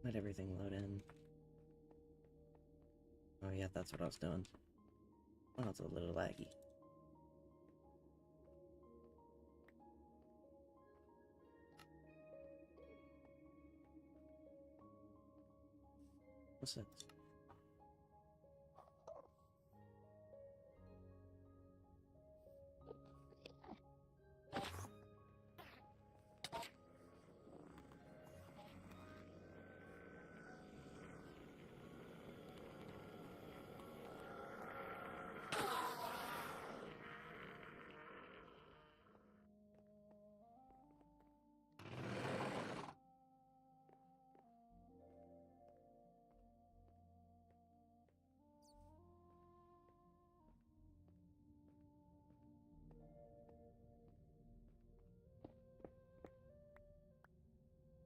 Let everything load in. Oh yeah, that's what I was doing. Oh, it's a little laggy. What's this?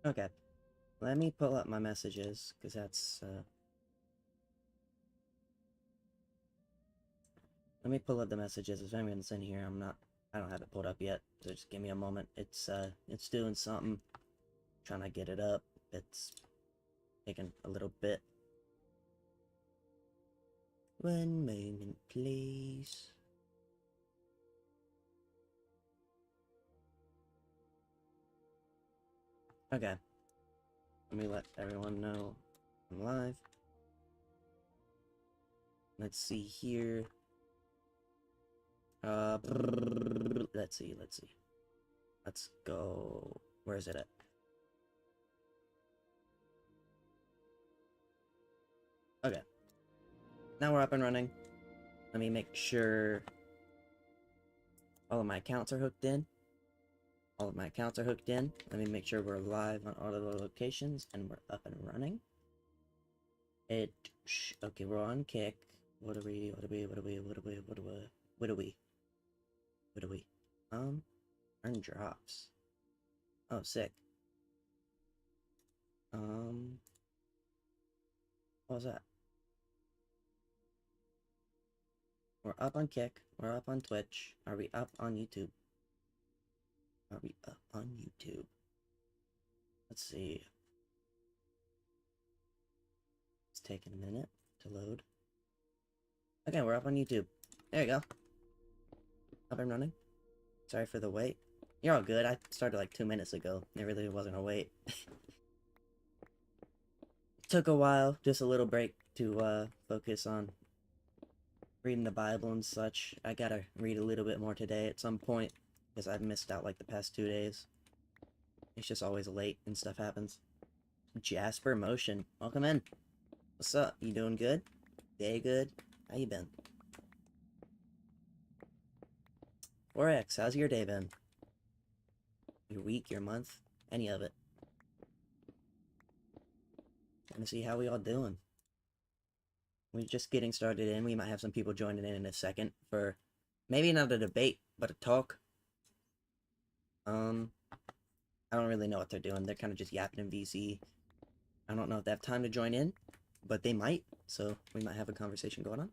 Okay. Let me pull up my messages, because that's, let me pull up the messages. If anyone's in here, I don't have it pulled up yet, so just give me a moment. It's doing something. Trying to get it up. It's taking a little bit. One moment, please. Okay. Let me let everyone know I'm live. Let's see here. Let's see. Let's go. Where is it at? Okay. Now we're up and running. Let me make sure all of my accounts are hooked in. All of my accounts are hooked in. Let me make sure we're live on all of the locations and we're up and running. Okay, we're on Kick. What do we? Earn drops. Oh, sick. What was that? We're up on Kick. We're up on Twitch. Are we up on YouTube? Are we up on YouTube? Let's see. It's taking a minute to load. Okay, we're up on YouTube. There you go. Up and running. Sorry for the wait. You're all good. I started like 2 minutes ago. There really wasn't a wait. Took a while. Just a little break to focus on reading the Bible and such. I gotta read a little bit more today at some point, because I've missed out like the past 2 days. It's just always late and stuff happens. Jasper Motion, welcome in. What's up? You doing good? Day good? How you been? 4X, how's your day been? Your week, your month, any of it? Wanna see how we all doing. We're just getting started in. We might have some people joining in a second for maybe not a debate, but a talk. I don't really know what they're doing. They're kind of just yapping in VC. I don't know if they have time to join in, but they might, so we might have a conversation going on.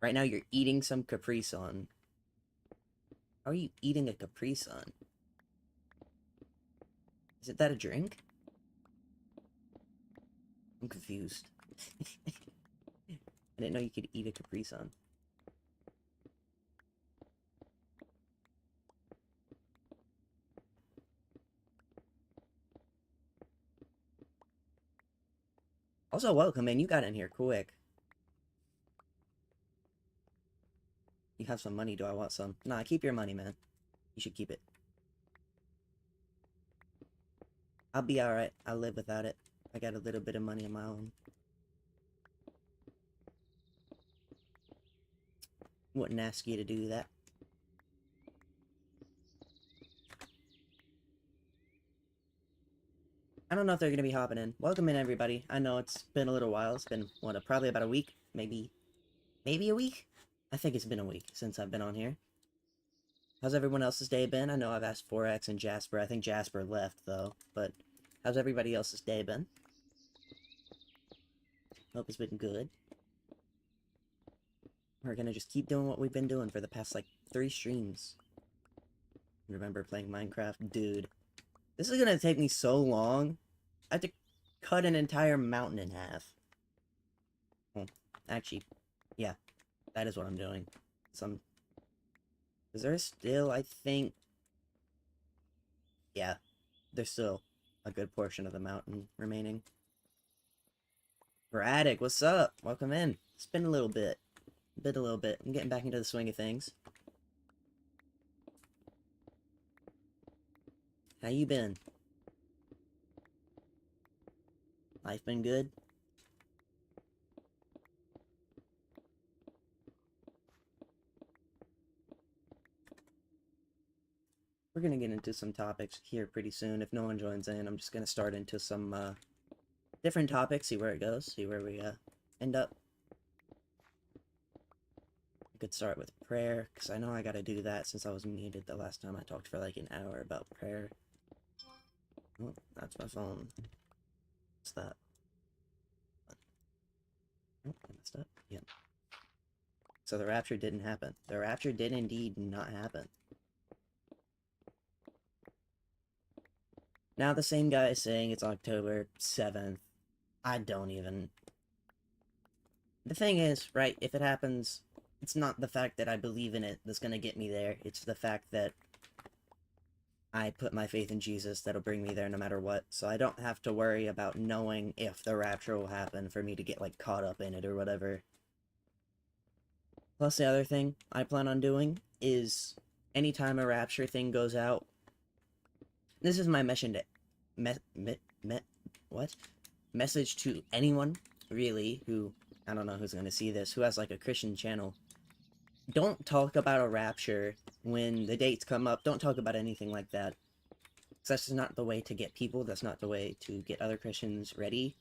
Right now, you're eating some Capri Sun. How are you eating a Capri Sun? Is that a drink? I'm confused. I didn't know you could eat a Capri Sun. Also, welcome, man. You got in here quick. You have some money. Do I want some? Nah, keep your money, man. You should keep it. I'll be alright. I'll live without it. I got a little bit of money of my own. Wouldn't ask you to do that. I don't know if they're gonna be hopping in. Welcome in, everybody. I know it's been a little while. It's been, what, probably about a week? Maybe a week? I think it's been a week since I've been on here. How's everyone else's day been? I know I've asked 4X and Jasper. I think Jasper left, though. But how's everybody else's day been? Hope it's been good. We're gonna just keep doing what we've been doing for the past, like, 3 streams. Remember playing Minecraft? Dude. This is gonna take me so long. I have to cut an entire mountain in half. Well, actually, yeah, that is what I'm doing. Is there still, I think, yeah, there's still a good portion of the mountain remaining. Braddock, what's up? Welcome in. It's been a little bit. A little bit. I'm getting back into the swing of things. How you been? Life been good? We're gonna get into some topics here pretty soon. If no one joins in, I'm just gonna start into some different topics, see where it goes, see where we end up. I could start with prayer, because I know I gotta do that since I was muted the last time I talked for like an hour about prayer. Oh, that's my phone. What's that? Oh, I messed up. Yep. So the rapture didn't happen. The rapture did indeed not happen. Now the same guy is saying it's October 7th. I don't even... The thing is, right, if it happens, it's not the fact that I believe in it that's gonna get me there. It's the fact that I put my faith in Jesus that'll bring me there no matter what. So I don't have to worry about knowing if the rapture will happen for me to get, like, caught up in it or whatever. Plus the other thing I plan on doing is anytime a rapture thing goes out, this is my mission to... what? Message to anyone, really, who... I don't know who's gonna see this, who has, like, a Christian channel. Don't talk about a rapture when the dates come up. Don't talk about anything like that. Because that's just not the way to get people. That's not the way to get other Christians ready.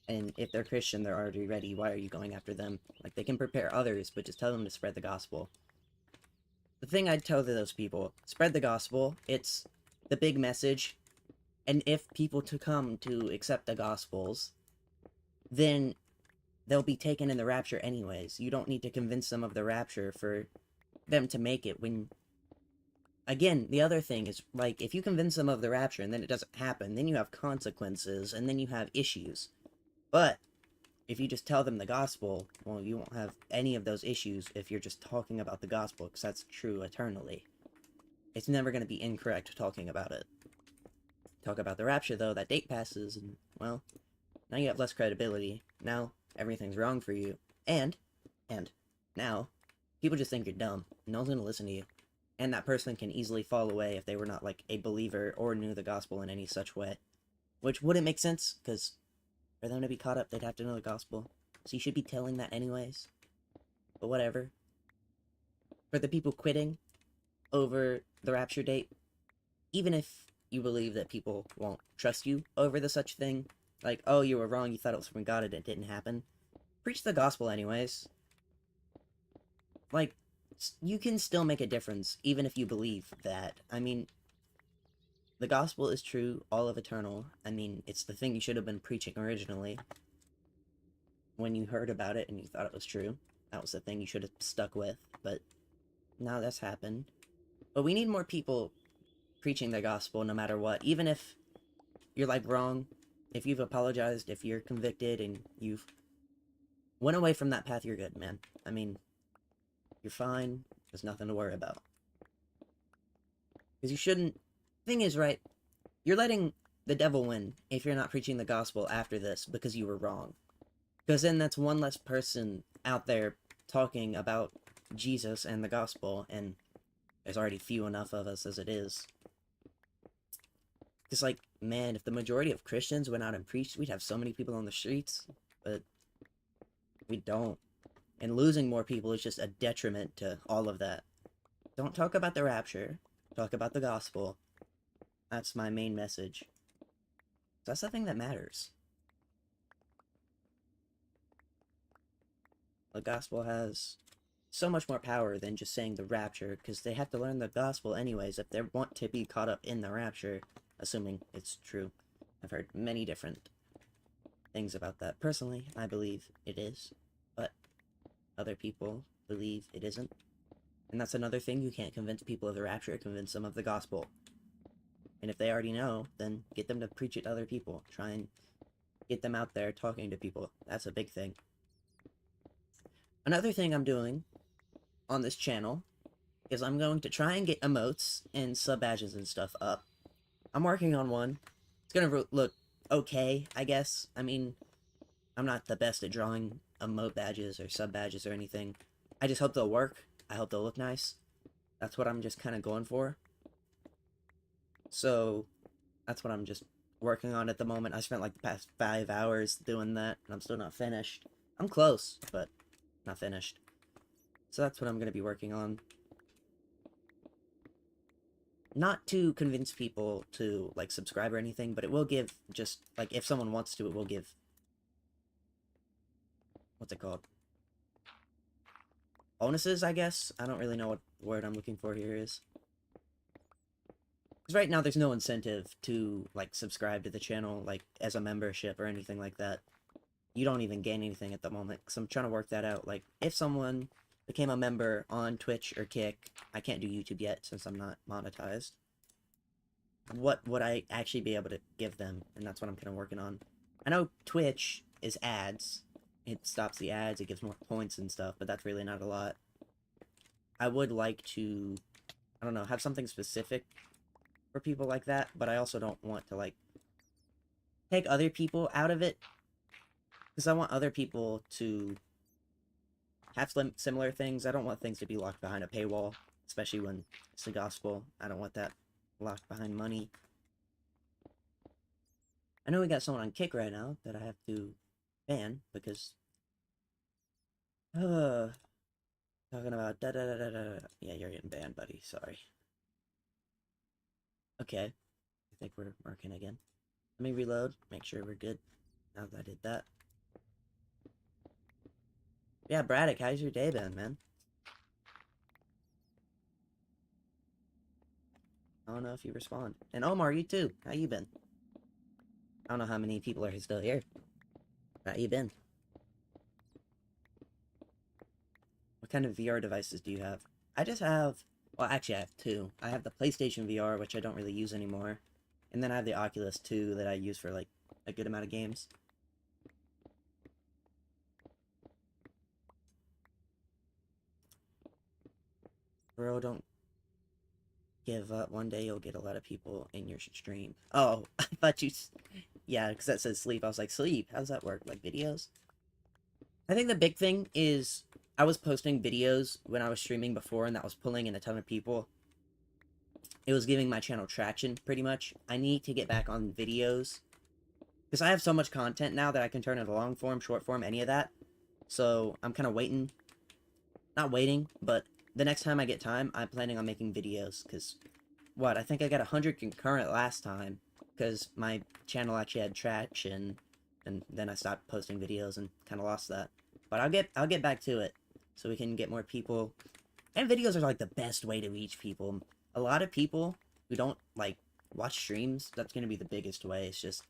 And if they're Christian, they're already ready. Why are you going after them? Like, they can prepare others, but just tell them to spread the gospel. The thing I'd tell to those people, spread the gospel. It's the big message. And if people to come to accept the gospels, then they'll be taken in the rapture anyways. You don't need to convince them of the rapture for them to make it when... Again, the other thing is, like, if you convince them of the rapture and then it doesn't happen, then you have consequences and then you have issues. But if you just tell them the gospel, well, you won't have any of those issues if you're just talking about the gospel, because that's true eternally. It's never going to be incorrect talking about it. Talk about the rapture, though, that date passes, and, well, now you have less credibility. Now everything's wrong for you. And now, people just think you're dumb. No one's going to listen to you. And that person can easily fall away if they were not, like, a believer or knew the gospel in any such way. Which wouldn't make sense, because for them to be caught up, they'd have to know the gospel. So you should be telling that anyways. But whatever. For the people quitting over the rapture date, even if you believe that people won't trust you over the such thing, like, oh, you were wrong, you thought it was from God and it didn't happen, preach the gospel anyways. Like, you can still make a difference, even if you believe that. I mean, the gospel is true, all of eternal. I mean, it's the thing you should have been preaching originally. When you heard about it and you thought it was true, that was the thing you should have stuck with, but now that's happened. But we need more people preaching the gospel no matter what, even if you're, like, wrong, if you've apologized, if you're convicted and you've went away from that path, you're good, man. I mean, you're fine. There's nothing to worry about. Because you shouldn't... Thing is, right, you're letting the devil win if you're not preaching the gospel after this because you were wrong. Because then that's one less person out there talking about Jesus and the gospel, and there's already few enough of us as it is. It's like, man, if the majority of Christians went out and preached, we'd have so many people on the streets, but we don't. And losing more people is just a detriment to all of that. Don't talk about the rapture. Talk about the gospel. That's my main message. That's the thing that matters. The gospel has so much more power than just saying the rapture, because they have to learn the gospel anyways if they want to be caught up in the rapture, assuming it's true. I've heard many different things about that. Personally, I believe it is, but other people believe it isn't. And that's another thing, you can't convince people of the rapture, convince them of the gospel. And if they already know, then get them to preach it to other people. Try and get them out there talking to people. That's a big thing. Another thing I'm doing on this channel is I'm going to try and get emotes and sub badges and stuff up. I'm working on one. It's gonna look okay, I guess. I mean, I'm not the best at drawing emote badges or sub badges or anything. I just hope they'll work. I hope they'll look nice. That's what I'm just kind of going for. So, that's what I'm just working on at the moment. I spent like the past 5 hours doing that, and I'm still not finished. I'm close, but not finished. So that's what I'm going to be working on. Not to convince people to, like, subscribe or anything, but it will give just, like, if someone wants to, it will give... What's it called? Bonuses, I guess? I don't really know what word I'm looking for here is. Because right now there's no incentive to, like, subscribe to the channel, like, as a membership or anything like that. You don't even gain anything at the moment, because I'm trying to work that out. Like, if someone became a member on Twitch or Kick, I can't do YouTube yet since I'm not monetized, what would I actually be able to give them? And that's what I'm kind of working on. I know Twitch is ads. It stops the ads, it gives more points and stuff, but that's really not a lot. I would like to, I don't know, have something specific for people like that, but I also don't want to, like, take other people out of it, because I want other people to have similar things. I don't want things to be locked behind a paywall, especially when it's the gospel. I don't want that locked behind money. I know we got someone on Kick right now that I have to ban, because... talking about da-da-da-da-da. Yeah, you're getting banned, buddy. Sorry. Okay. I think we're working again. Let me reload, make sure we're good. Now that I did that. Yeah, Braddock, how's your day been, man? I don't know if you respond. And Omar, you too. How you been? I don't know how many people are still here. How you been? What kind of VR devices do you have? I just have... Well, actually, I have two. I have the PlayStation VR, which I don't really use anymore. And then I have the Oculus 2 that I use for, like, a good amount of games. Bro, don't give up. One day you'll get a lot of people in your stream. Oh, I thought you... Yeah, because that says sleep. I was like, sleep? How does that work? Like, videos? I think the big thing is... I was posting videos when I was streaming before, and that was pulling in a ton of people. It was giving my channel traction, pretty much. I need to get back on videos. Because I have so much content now that I can turn it long form, short form, any of that. So, I'm kind of waiting. Not waiting, but the next time I get time, I'm planning on making videos. Because, what, I think I got 100 concurrent last time. Because my channel actually had traction. And then I stopped posting videos and kind of lost that. But I'll get back to it. So we can get more people. And videos are like the best way to reach people. A lot of people who don't, like, watch streams, that's going to be the biggest way. It's just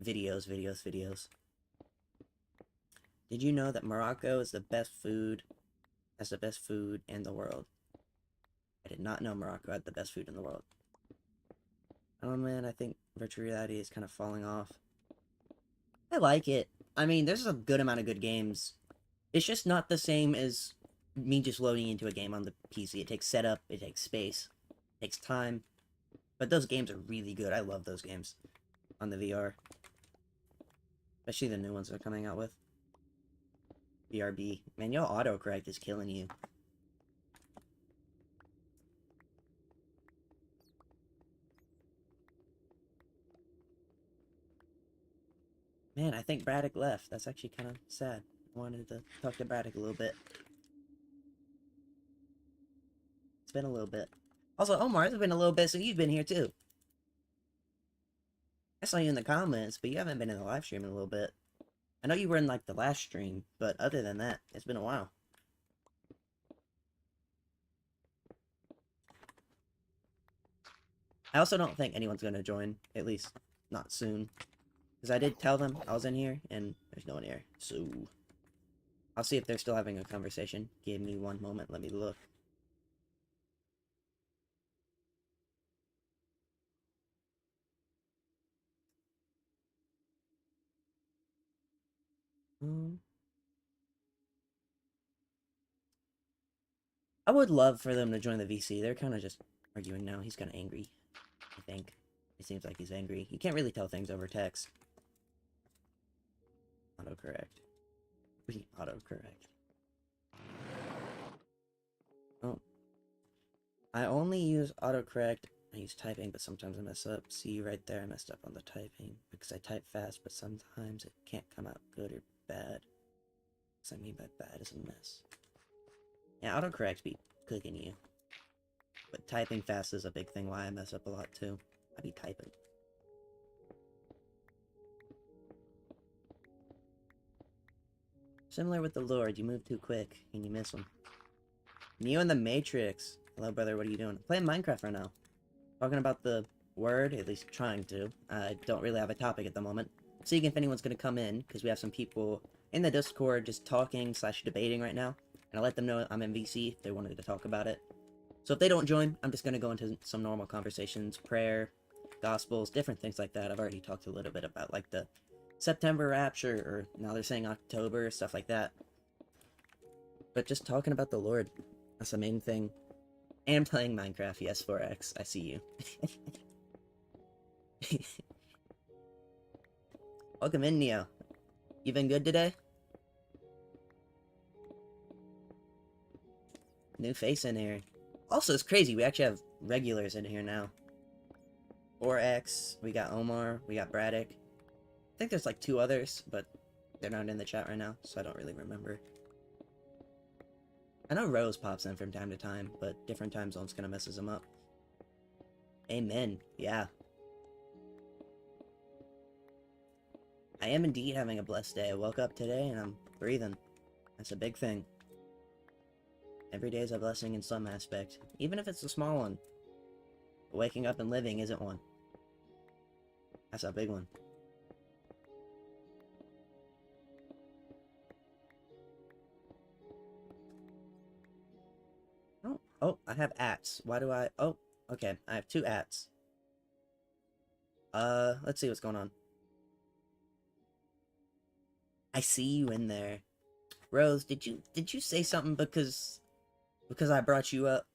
videos, videos, videos. Did you know that Morocco is the best food, has the best food in the world? I did not know Morocco had the best food in the world. Oh man, I think virtual reality is kind of falling off. I like it. I mean, there's a good amount of good games. It's just not the same as me just loading into a game on the PC. It takes setup, it takes space, it takes time. But those games are really good. I love those games on the VR. Especially the new ones they're coming out with. BRB. Man, your autocorrect is killing you. Man, I think Braddock left. That's actually kind of sad. I wanted to talk to Braddock a little bit. It's been a little bit. Also, Omar, it's been a little bit since you've been here too. I saw you in the comments, but you haven't been in the live stream in a little bit. I know you were in, like, the last stream, but other than that, it's been a while. I also don't think anyone's gonna join, at least not soon. Because I did tell them I was in here, and there's no one here. So, I'll see if they're still having a conversation. Give me one moment, let me look. Um, I would love for them to join the VC. They're kind of just arguing now. He's kind of angry, I think. It seems like he's angry. You can't really tell things over text. Autocorrect. Autocorrect. Oh. I only use autocorrect. I use typing, but sometimes I mess up. See right there, I messed up on the typing. Because I type fast, but sometimes it can't come out good or bad. What I mean by bad is a mess. Yeah, autocorrect be cooking you. But typing fast is a big thing why I mess up a lot too. I be typing. Similar with the Lord, you move too quick and you miss him. Neo in the Matrix. Hello, brother, what are you doing? Playing Minecraft right now. Talking about the word, at least trying to. I don't really have a topic at the moment. Seeing if anyone's going to come in, because we have some people in the Discord just talking / debating right now. And I'll let them know I'm in VC if they wanted to talk about it. So if they don't join, I'm just going to go into some normal conversations, prayer, gospels, different things like that. I've already talked a little bit about like the September rapture, or now they're saying October, stuff like that. But just talking about the Lord, that's the main thing. And playing Minecraft, yes, 4X, I see you. Welcome in, Neo. You been good today? New face in here. Also, it's crazy, we actually have regulars in here now. 4X, we got Omar, we got Braddock. I think there's like 2 others, but they're not in the chat right now, so I don't really remember. I know Rose pops in from time to time, but different time zones kind of messes him up. Amen. Yeah. I am indeed having a blessed day. I woke up today and I'm breathing. That's a big thing. Every day is a blessing in some aspect, even if it's a small one. But waking up and living isn't one. That's a big one. Oh, I have ats. Why do I... Oh, okay. I have 2 ats. Let's see what's going on. I see you in there. Rose, did you say something because I brought you up?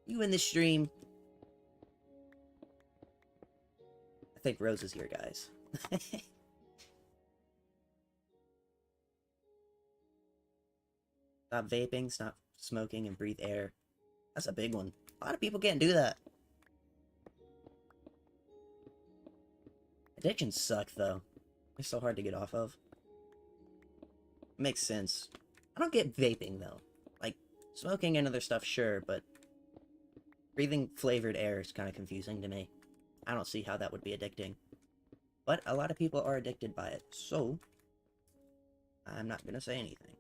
You in the stream? I think Rose is here, guys. Stop vaping, stop smoking, and breathe air. That's a big one. A lot of people can't do that. Addictions suck, though. They're so hard to get off of. Makes sense. I don't get vaping, though. Like, smoking and other stuff, sure, but breathing flavored air is kind of confusing to me. I don't see how that would be addicting. But a lot of people are addicted by it, so I'm not gonna say anything.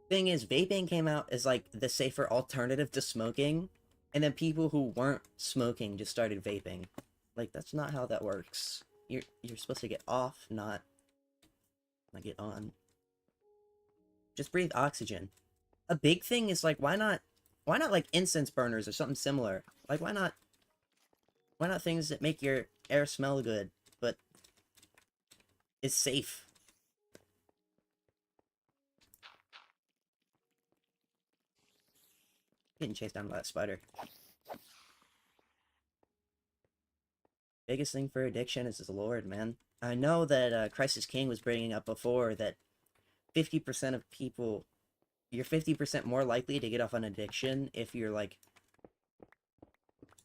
Thing is, vaping came out as like the safer alternative to smoking, and then people who weren't smoking just started vaping. Like, that's not how that works. You're supposed to get off, not get on. Just breathe oxygen. A big thing is like, why not like incense burners or something similar? Like, why not things that make your air smell good but is safe? Getting chased down by that spider. Biggest thing for addiction is the Lord, man. I know that Christ is King was bringing up before that 50% of people, you're 50% more likely to get off an addiction if you're like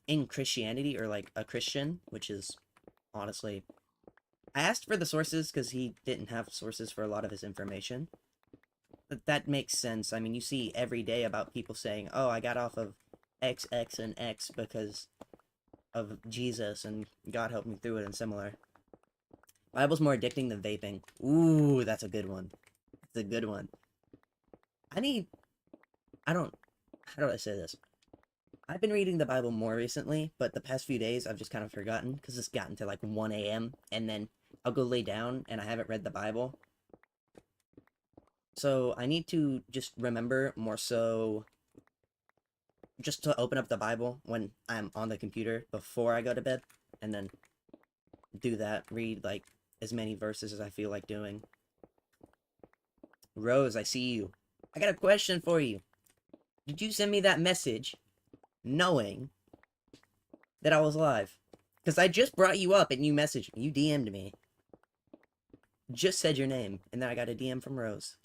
in Christianity or like a Christian, which is honestly, I asked for the sources because he didn't have sources for a lot of his information. But that makes sense. I mean, you see every day about people saying, oh, I got off of X, X, and X because of Jesus, and God helped me through it, and similar. Bible's more addicting than vaping. Ooh, that's a good one. That's a good one. How do I say this? I've been reading the Bible more recently, but the past few days I've just kind of forgotten, because it's gotten to like 1 a.m., and then I'll go lay down, and I haven't read the Bible. So I need to just remember more so just to open up the Bible when I'm on the computer before I go to bed, and then do that, read like as many verses as I feel like doing. Rose, I see you. I got a question for you. Did you send me that message knowing that I was live? Because I just brought you up and you messaged me. You DM'd me. Just said your name, and then I got a DM from Rose.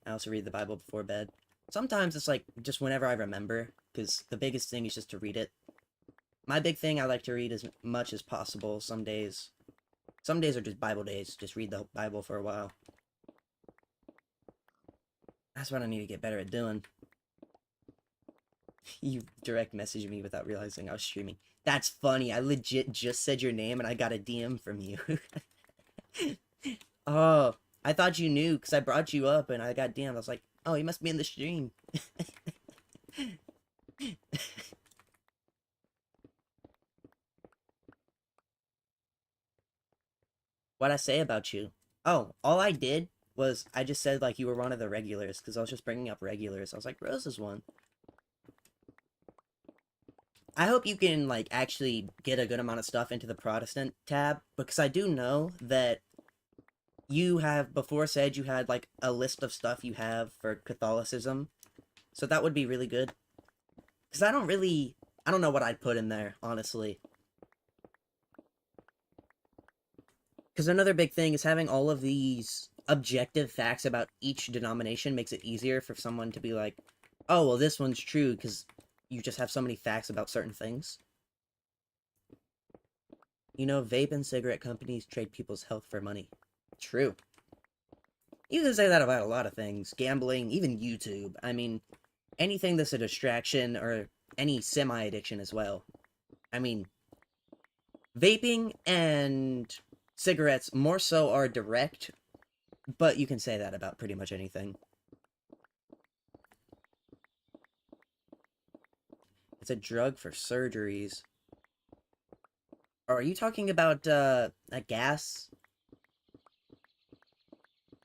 I also read the Bible before bed. Sometimes it's like just whenever I remember, because the biggest thing is just to read it. My big thing, I like to read as much as possible. Some days are just Bible days. Just read the Bible for a while. That's what I need to get better at doing. You direct messaged me without realizing I was streaming. That's funny. I legit just said your name and I got a DM from you. Oh, I thought you knew because I brought you up and I got DM. I was like, oh, he must be in the stream. What'd I say about you? Oh, all I did was I just said like you were one of the regulars because I was just bringing up regulars. I was like, Rose is one. I hope you can like actually get a good amount of stuff into the Protestant tab because I do know that you have before said you had like a list of stuff you have for Catholicism. So that would be really good. Because I don't know what I'd put in there, honestly. Because another big thing is having all of these objective facts about each denomination makes it easier for someone to be like, oh, well, this one's true because you just have so many facts about certain things. You know, vape and cigarette companies trade people's health for money. True. You can say that about a lot of things. Gambling, even YouTube. I mean, anything that's a distraction or any semi-addiction as well. I mean, vaping and cigarettes more so are direct, but you can say that about pretty much anything. It's a drug for surgeries. Or are you talking about a gas?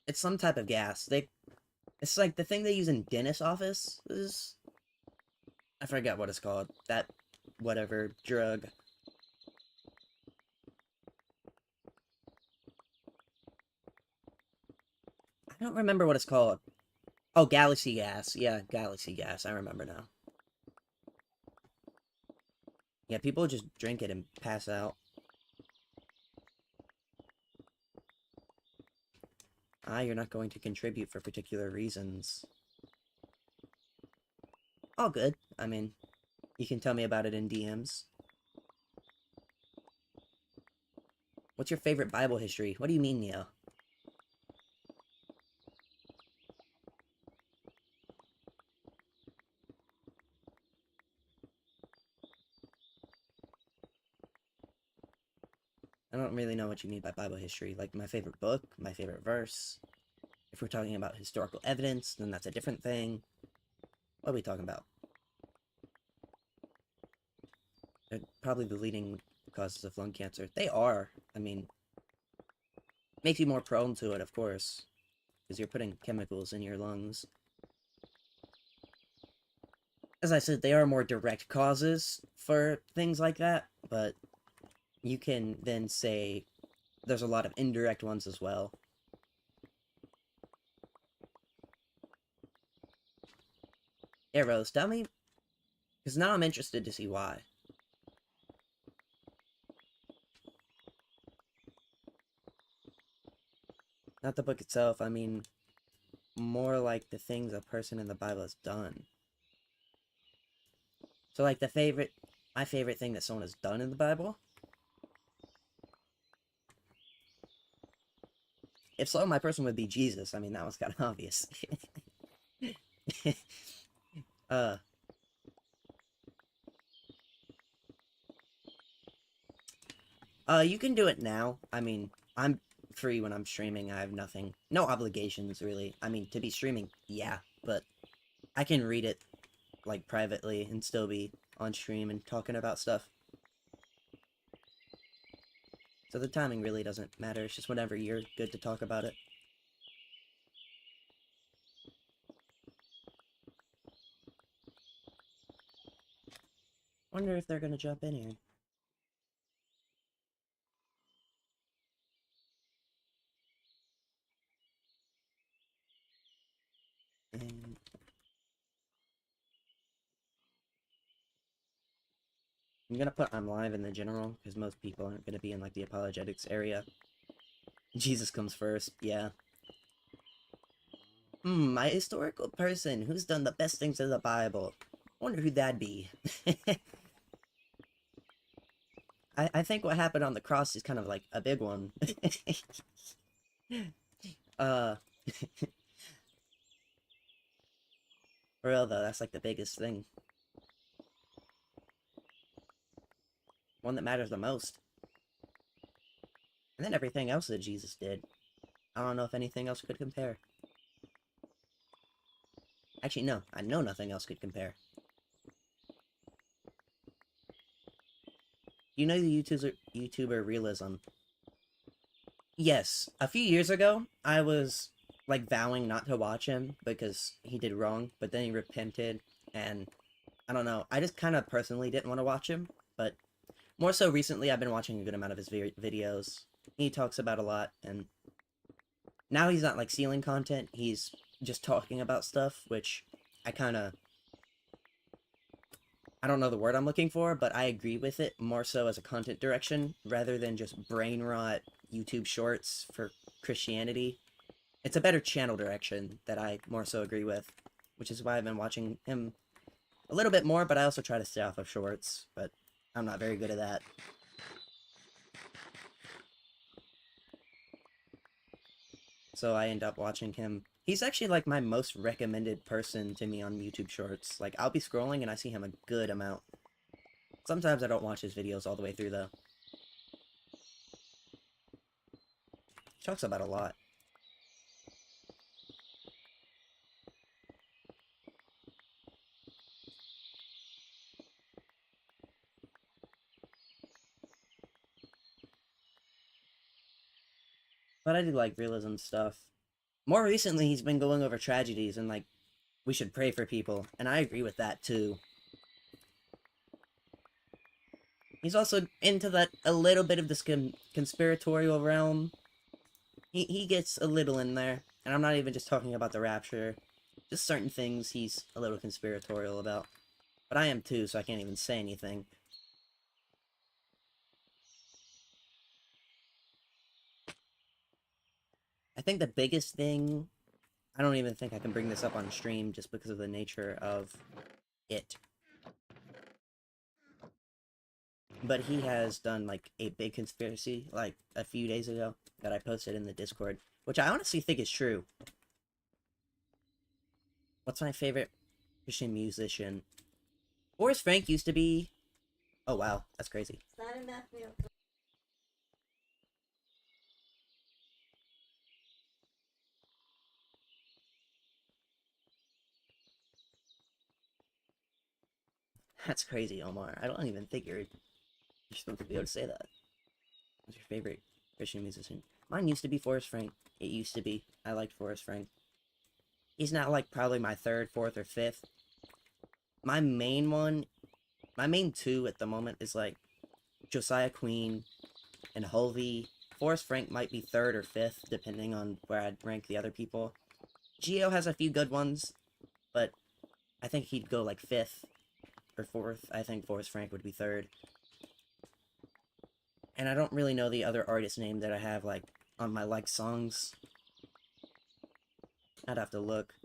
It's some type of gas. It's like the thing they use in dentist offices. I forget what it's called. That whatever drug. I don't remember what it's called. Oh, galaxy gas. Yeah, galaxy gas. I remember now. Yeah, people just drink it and pass out. Ah, you're not going to contribute for particular reasons. All good. I mean, you can tell me about it in DMs. What's your favorite Bible history? What do you mean, Neo? I don't really know what you mean by Bible history. Like, my favorite book, my favorite verse. If we're talking about historical evidence, then that's a different thing. What are we talking about? They're probably the leading causes of lung cancer. They are. I mean, makes you more prone to it, of course, because you're putting chemicals in your lungs. As I said, they are more direct causes for things like that, but you can then say there's a lot of indirect ones as well. Yeah, Rose, tell me, because now I'm interested to see why. Not the book itself, I mean, more like the things a person in the Bible has done. So, like, my favorite thing that someone has done in the Bible? If so, my person would be Jesus. I mean, that was kind of obvious. uh, you can do it now. I mean, I'm free when I'm streaming. I have no obligations, really. I mean, to be streaming, yeah, but I can read it, like, privately and still be on stream and talking about stuff. So the timing really doesn't matter. It's just whenever you're good to talk about it. Wonder if they're gonna jump in here. And I'm gonna put I'm live in the general, because most people aren't gonna be in, like, the apologetics area. Jesus comes first, yeah. My historical person who's done the best things in the Bible. Wonder who that'd be. I think what happened on the cross is kind of like a big one. uh, for real though, that's like the biggest thing. One that matters the most. And then everything else that Jesus did. I don't know if anything else could compare. Actually, no. I know nothing else could compare. You know the YouTuber Realism? Yes. A few years ago, I was, like, vowing not to watch him because he did wrong, but then he repented, and I don't know. I just kind of personally didn't want to watch him, but more so recently, I've been watching a good amount of his videos. He talks about a lot, and now he's not, like, stealing content. He's just talking about stuff, which I kind of... I don't know the word I'm looking for, but I agree with it more so as a content direction, rather than just brain rot YouTube shorts for Christianity. It's a better channel direction that I more so agree with, which is why I've been watching him a little bit more, but I also try to stay off of shorts, but I'm not very good at that. So I end up watching him. He's actually, like, my most recommended person to me on YouTube Shorts. Like, I'll be scrolling and I see him a good amount. Sometimes I don't watch his videos all the way through, though. He talks about a lot. But I do like realism stuff. More recently, he's been going over tragedies and, like, we should pray for people. And I agree with that, too. He's also into that, a little bit of this conspiratorial realm. He gets a little in there. And I'm not even just talking about the rapture. Just certain things he's a little conspiratorial about. But I am too, so I can't even say anything. I think the biggest thing... I don't even think I can bring this up on stream just because of the nature of it. But he has done, like, a big conspiracy, like, a few days ago, that I posted in the Discord, which I honestly think is true. What's my favorite Christian musician? Boris Frank used to be... Oh, wow, that's crazy. That's crazy, Omar. I don't even think you're supposed to be able to say that. What's your favorite Christian musician? Mine used to be Forrest Frank. It used to be. I liked Forrest Frank. He's not, like, probably my third, fourth, or fifth. My main one, my main two at the moment is, like, Josiah Queen and Hovey. Forrest Frank might be third or fifth, depending on where I'd rank the other people. Geo has a few good ones, but I think he'd go, like, fifth or fourth. I think Forrest Frank would be third. And I don't really know the other artist name that I have, like, on my like songs. I'd have to look.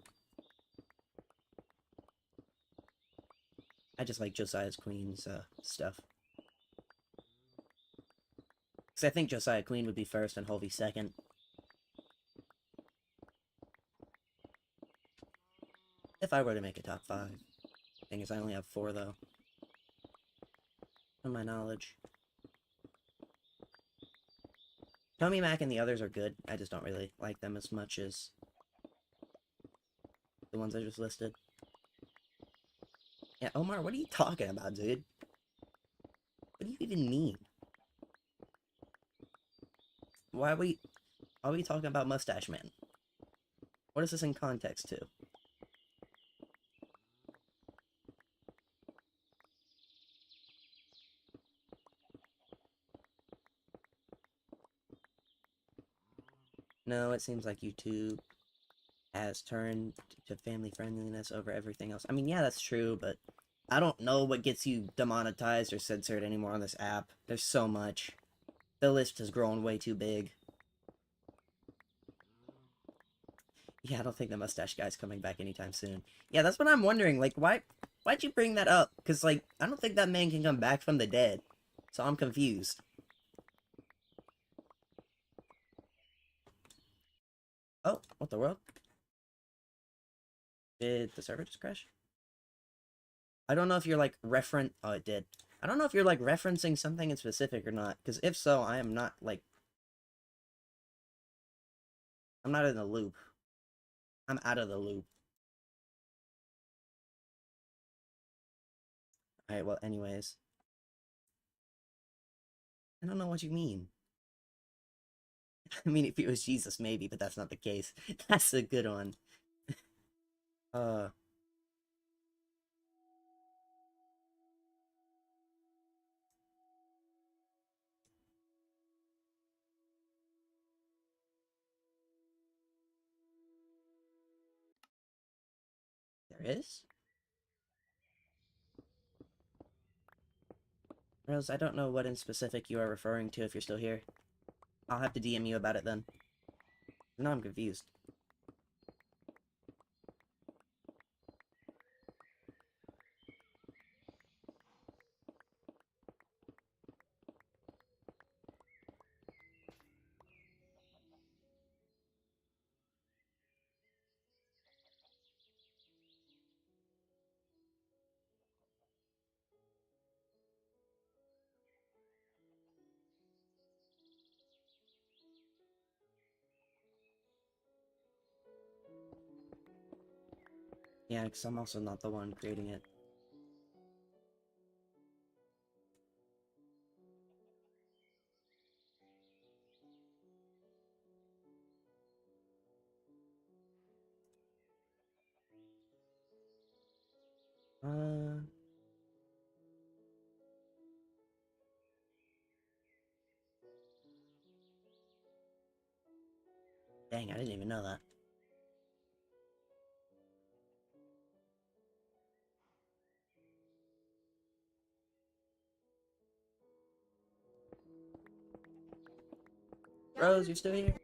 I just like Josiah's Queen's stuff. Because I think Josiah Queen would be first and Hovey second. If I were to make a top 5. Thing is, I only have 4, though. From my knowledge. Tommy Mac and the others are good. I just don't really like them as much as the ones I just listed. Yeah, Omar, what are you talking about, dude? What do you even mean? Why are we talking about Mustache Man? What is this in context to? No, it seems like YouTube has turned to family friendliness over everything else. I mean, yeah, that's true, but I don't know what gets you demonetized or censored anymore on this app. There's so much. The list has grown way too big. Yeah, I don't think the mustache guy's coming back anytime soon. Yeah, that's what I'm wondering. Like, why'd you bring that up? Because, like, I don't think that man can come back from the dead. So I'm confused. Oh, what the world? Did the server just crash? I don't know if you're, like, oh, it did. I don't know if you're, like, referencing something in specific or not. Because if so, I am not, like, I'm not in the loop. I'm out of the loop. Alright, well, anyways. I don't know what you mean. I mean, if it was Jesus, maybe, but that's not the case. That's a good one. Uh, there is? Rose, I don't know what in specific you are referring to if you're still here. I'll have to DM you about it then. No, I'm confused. Yeah, because I'm also not the one creating it. Uh, dang, I didn't even know that. Rose, you're still here?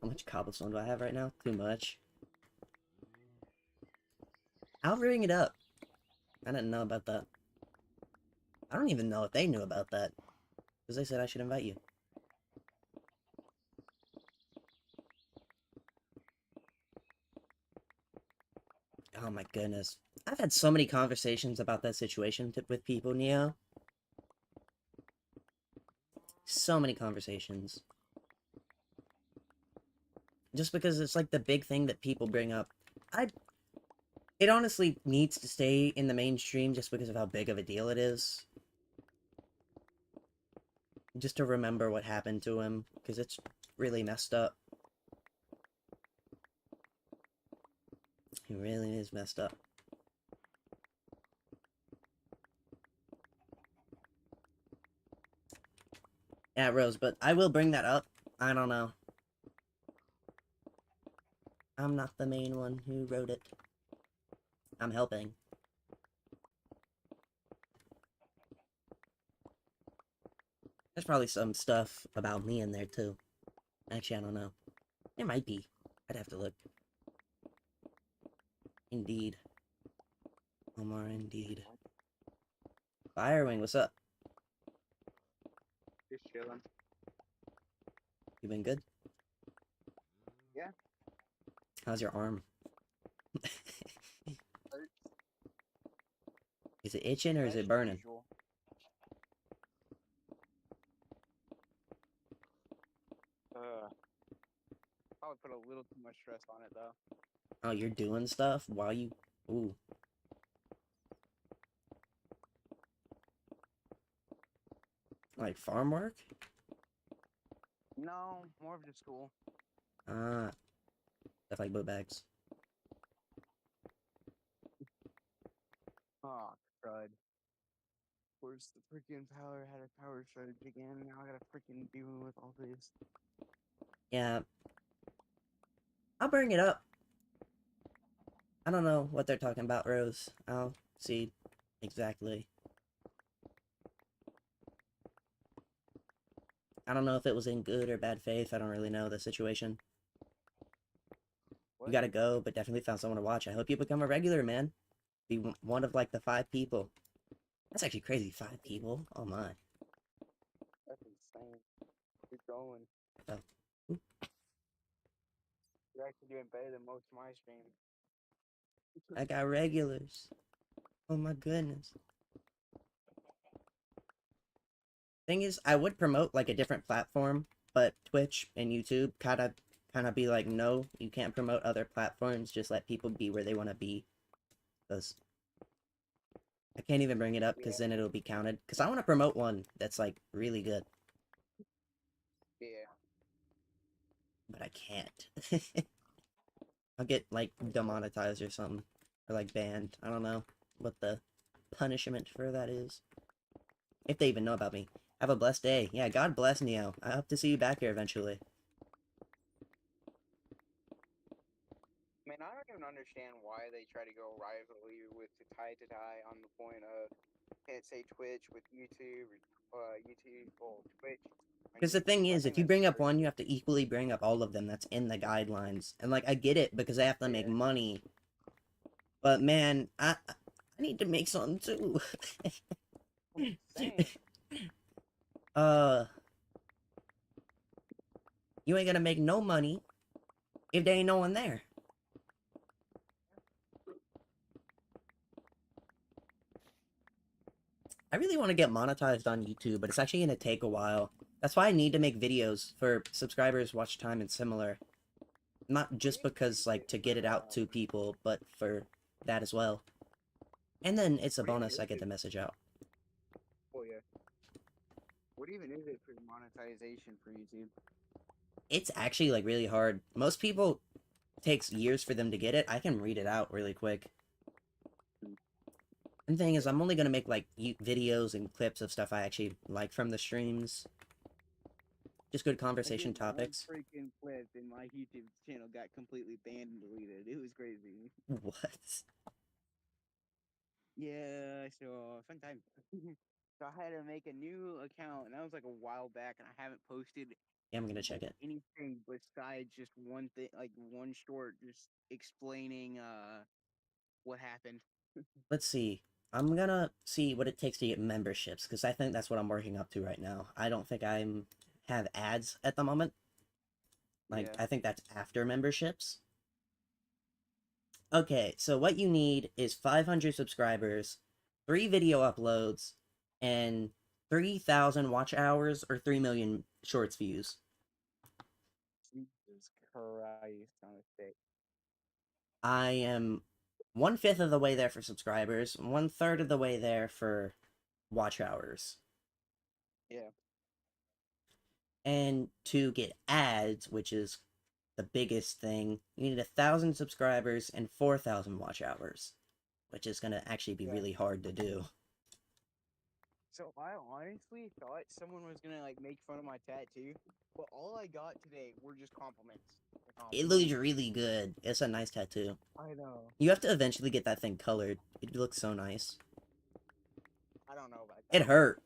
How much cobblestone do I have right now? Too much. I'll bring it up. I didn't know about that. I don't even know if they knew about that. Because they said I should invite you. Oh my goodness. I've had so many conversations about that situation with people, Neo. So many conversations. Just because it's like the big thing that people bring up. I It honestly needs to stay in the mainstream just because of how big of a deal it is. Just to remember what happened to him, because it's really messed up. He really is messed up. Yeah, Rose, but I will bring that up. I don't know. I'm not the main one who wrote it. I'm helping. There's probably some stuff about me in there, too. Actually, I don't know. It might be. I'd have to look. Indeed. Omar, indeed. Firewing, what's up? Just chilling. You been good? Yeah. How's your arm? Hurts Is it itching or is as it burning? usual. Uh, Probably put a little too much stress on it though. Oh, you're doing stuff while you... Ooh. Like farm work? No, more of just school. Ah, the with like boot bags. Oh, crud. Of course, the freaking power had a power surge again. Now I gotta freaking deal with all this. Yeah, I'll bring it up. I don't know what they're talking about, Rose. I'll see exactly. I don't know if it was in good or bad faith. I don't really know the situation. You What? gotta go, but definitely found someone to watch. I hope you become a regular, man. Be one of like the 5 people. That's actually crazy. 5 people? Oh my. That's insane. Keep going. Oh. Ooh, You're actually doing better than most of my streams. I got regulars. Oh my goodness. Thing is, I would promote like a different platform, but Twitch and YouTube kind of be like, no, you can't promote other platforms. Just let people be where they want to be. Because I can't even bring it up because Yeah, then it'll be counted. Because I want to promote one that's like really good, yeah. but I can't. I'll get like demonetized or something, or like banned. I don't know what the punishment for that is. If they even know about me. Have a blessed day. Yeah, God bless Neo. I hope to see you back here eventually. Man, I don't even understand why they try to go rivalry with to tie on the point of can't say Twitch with YouTube, YouTube or Twitch on Because the thing YouTube. I is, if think you that's bring up one, crazy. you have to equally bring up all of them that's in the guidelines. And like, I get it because they have to make Yeah, money. But man, I need to make something too. that's insane. uh, you ain't gonna make no money if there ain't no one there. I really want to get monetized on YouTube, but it's actually gonna take a while. That's why I need to make videos for subscribers, watch time, and similar. Not What do just you even because use like it to for? get it out to people, but for that as well. And then it's a What do you even bonus I use get it? the message out. Oh yeah. What even is it for monetization for YouTube? It's actually like really hard. Most people takes years for them to get it. I can read it out really quick. And the thing is, Yeah. I'm only gonna make like videos and clips of stuff I actually like from the streams. Just good I conversation did one topics. freaking clip and my YouTube channel got completely banned and deleted. It was crazy. What? Yeah, so sometimes so I had to make a new account and that was like a while back and I haven't posted Yeah, I'm gonna check it. anything besides just one thing like one short just explaining what happened. Let's see. I'm gonna see what it takes to get memberships because I think that's what I'm working up to right now. I don't think I'm have ads at the moment. Like Yeah. I think that's after memberships. Okay, so what you need is 500 subscribers, 3 video uploads, and 3,000 watch hours or 3 million shorts views. Jesus Christ on a stick. I am 1/5 of the way there for subscribers, 1/3 of the way there for watch hours. Yeah. And to get ads, which is the biggest thing, you need 1,000 subscribers and 4,000 watch hours, which is going to actually be Yeah. really hard to do. So I honestly thought someone was gonna like make fun of my tattoo, but all I got today were just compliments. It looks really good. It's a nice tattoo. I know. You have to eventually get that thing colored. It looks so nice. I don't know about It that. hurt,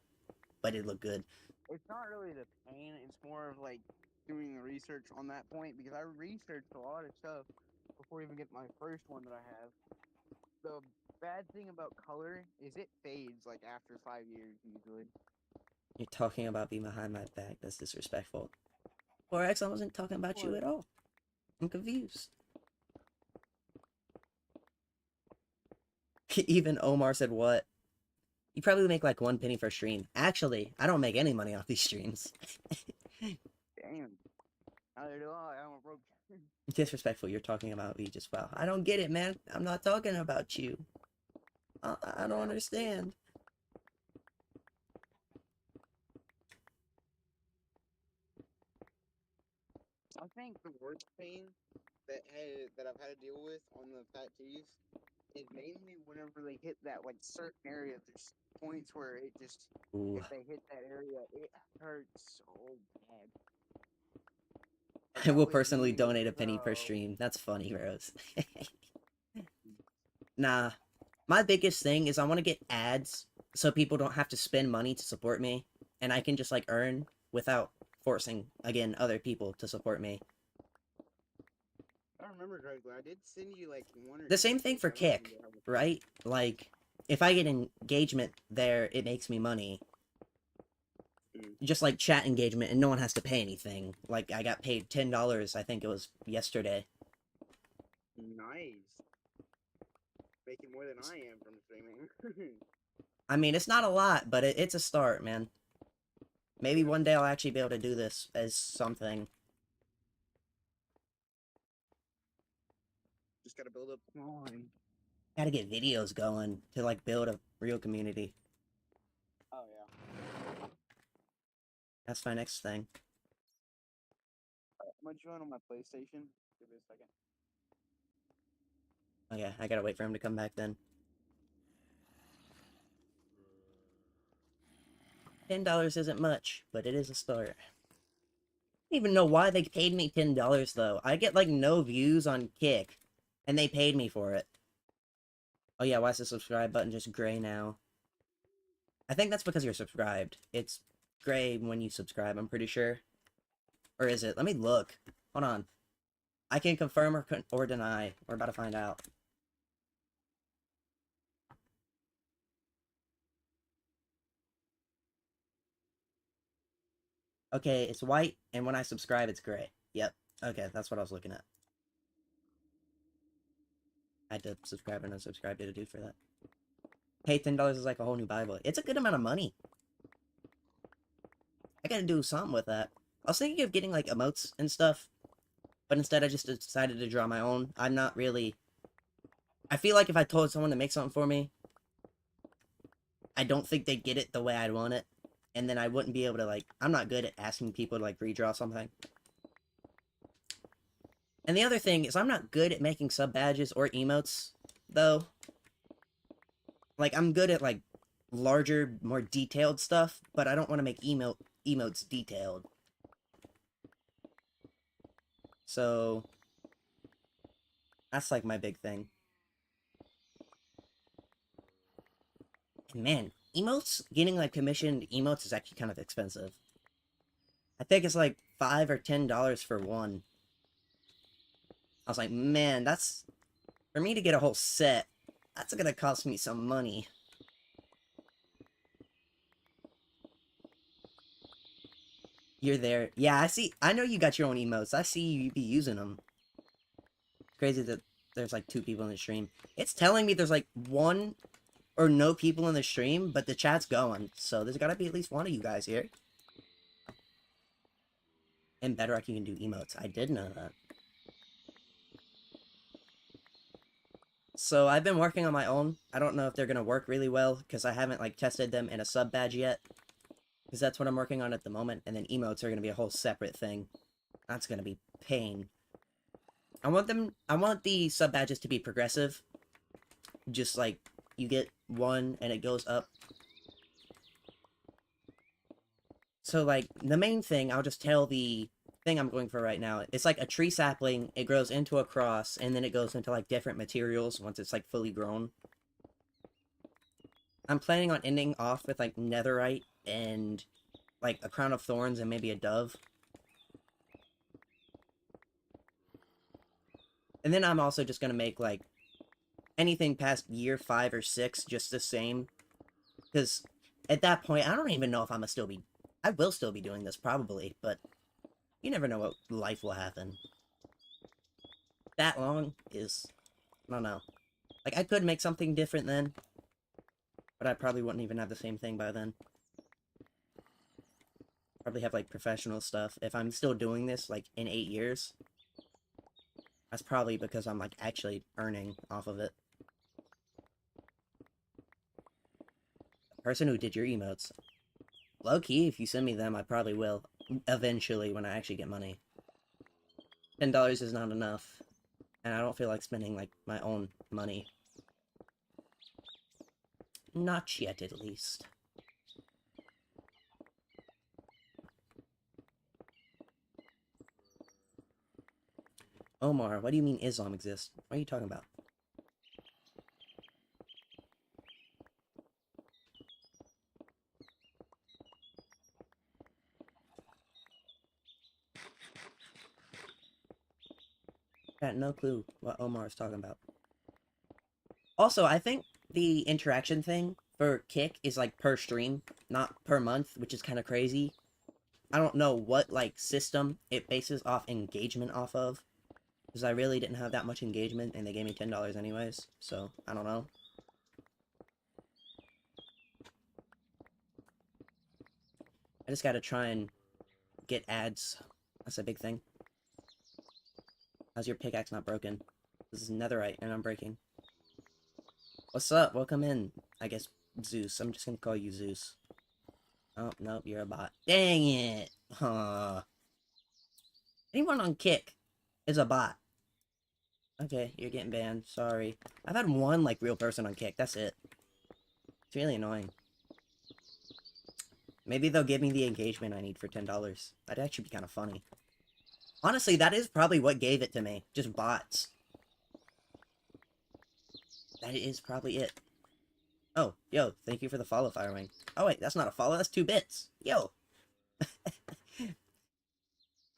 but it looked good. It's not really the pain. It's more of like doing the research on that point because I researched a lot of stuff before even getting my first one that I have. The bad thing about color is it fades like after 5 years usually. You're talking about me behind my back. That's disrespectful. Forex, I wasn't talking about you What? at all. I'm confused. Even Omar said, what? You probably make like 1 penny per stream. Actually, I don't make any money off these streams. Damn. Neither do I. I'm a broke. Disrespectful, you're talking about me just well. I don't get it, man. I'm not talking about you. I don't Yeah. understand. I think the worst pain that I've had to deal with on the fat tees is mainly whenever they hit that like certain area. There's points where it just Ooh. if they hit that area, it hurts so bad. Like I that will was personally me. donate a penny per stream. That's funny, Rose. Nah, my biggest thing is I want to get ads so people don't have to spend money to support me, and I can just like earn without forcing again other people to support me. I remember correctly. I did send you like one or The two same thing tips. for I don't Kick, remember how much. right? Like if I get engagement there, it makes me money. Mm. Just like chat engagement, and no one has to pay anything. Like I got paid $10, I think it was yesterday. Nice. Making more than I am from streaming. I mean, it's not a lot, but it's a start, man. Maybe Yeah. one day I'll actually be able to do this as something. Just gotta build up line. Gotta get videos going to like build a real community. Oh yeah. That's my next thing. I'm gonna join on my PlayStation. Give me a second. Oh yeah, I gotta wait for him to come back then. $10 isn't much, but it is a start. I don't even know why they paid me $10 though. I get like no views on Kick, and they paid me for it. Oh yeah, why is the subscribe button just gray now? I think that's because you're subscribed. It's gray when you subscribe, I'm pretty sure. Or is it? Let me look. Hold on. I can confirm or deny. We're about to find out. Okay, it's white, and when I subscribe, it's gray. Yep. Okay, that's what I was looking at. I had to subscribe and unsubscribe to do for that. Hey, $10 is like a whole new Bible. It's a good amount of money. I gotta do something with that. I was thinking of getting like emotes and stuff, but instead I just decided to draw my own. I'm not really... I feel like if I told someone to make something for me, I don't think they'd get it the way I'd want it. And then I wouldn't be able to like... I'm not good at asking people to like redraw something. And the other thing is I'm not good at making sub badges or emotes, though. Like, I'm good at like larger, more detailed stuff, but I don't want to make emotes detailed. So that's like my big thing. And man, emotes, getting like commissioned emotes is actually kind of expensive. I think it's like $5 or $10 for one. I was like, man, that's for me to get a whole set. That's gonna cost me some money. You're there. Yeah, I see. I know you got your own emotes. I see you be using them. It's crazy that there's like 2 people in the stream. It's telling me there's like 1 or no people in the stream, but the chat's going. So there's gotta be at least one of you guys here. And Bedrock, you can do emotes. I did know that. So I've been working on my own. I don't know if they're gonna work really well, because I haven't like tested them in a sub badge yet. Because that's what I'm working on at the moment, and then emotes are gonna be a whole separate thing. That's gonna be pain. I want the sub badges to be progressive. Just like, you get 1, and it goes up. So, like, the main thing, I'll just tell the thing I'm going for right now. It's like a tree sapling, it grows into a cross, and then it goes into, like, different materials once it's, like, fully grown. I'm planning on ending off with, like, netherite and, like, a crown of thorns and maybe a dove. And then I'm also just gonna make, like, anything past year 5 or 6 just the same. Because at that point, I don't even know if I will still be doing this, probably, but you never know what life will happen. That long is... I don't know. Like, I could make something different then, but I probably wouldn't even have the same thing by then. Probably have, like, professional stuff. If I'm still doing this, like, in 8 years, that's probably because I'm, like, actually earning off of it. The person who did your emotes. Low-key, if you send me them, I probably will. Eventually, when I actually get money. $10 is not enough. And I don't feel like spending, like, my own money. Not yet, at least. Omar, what do you mean Islam exists? What are you talking about? I got no clue what Omar is talking about. Also, I think the interaction thing for Kick is like per stream, not per month, which is kind of crazy. I don't know what like system it bases off engagement off of, because I really didn't have that much engagement, and they gave me $10 anyways. So I don't know. I just gotta try and get ads. That's a big thing. How's your pickaxe not broken? This is netherite, and I'm breaking. What's up? Welcome in. I guess Zeus. I'm just gonna call you Zeus. Oh, nope, you're a bot. Dang it! Huh. Anyone on Kick is a bot. Okay, you're getting banned. Sorry. I've had one, like, real person on Kick. That's it. It's really annoying. Maybe they'll give me the engagement I need for $10. That'd actually be kind of funny. Honestly, that is probably what gave it to me. Just bots. That is probably it. Oh, yo, thank you for the follow, Firewing. Oh, wait, that's not a follow. That's 2 bits. Yo!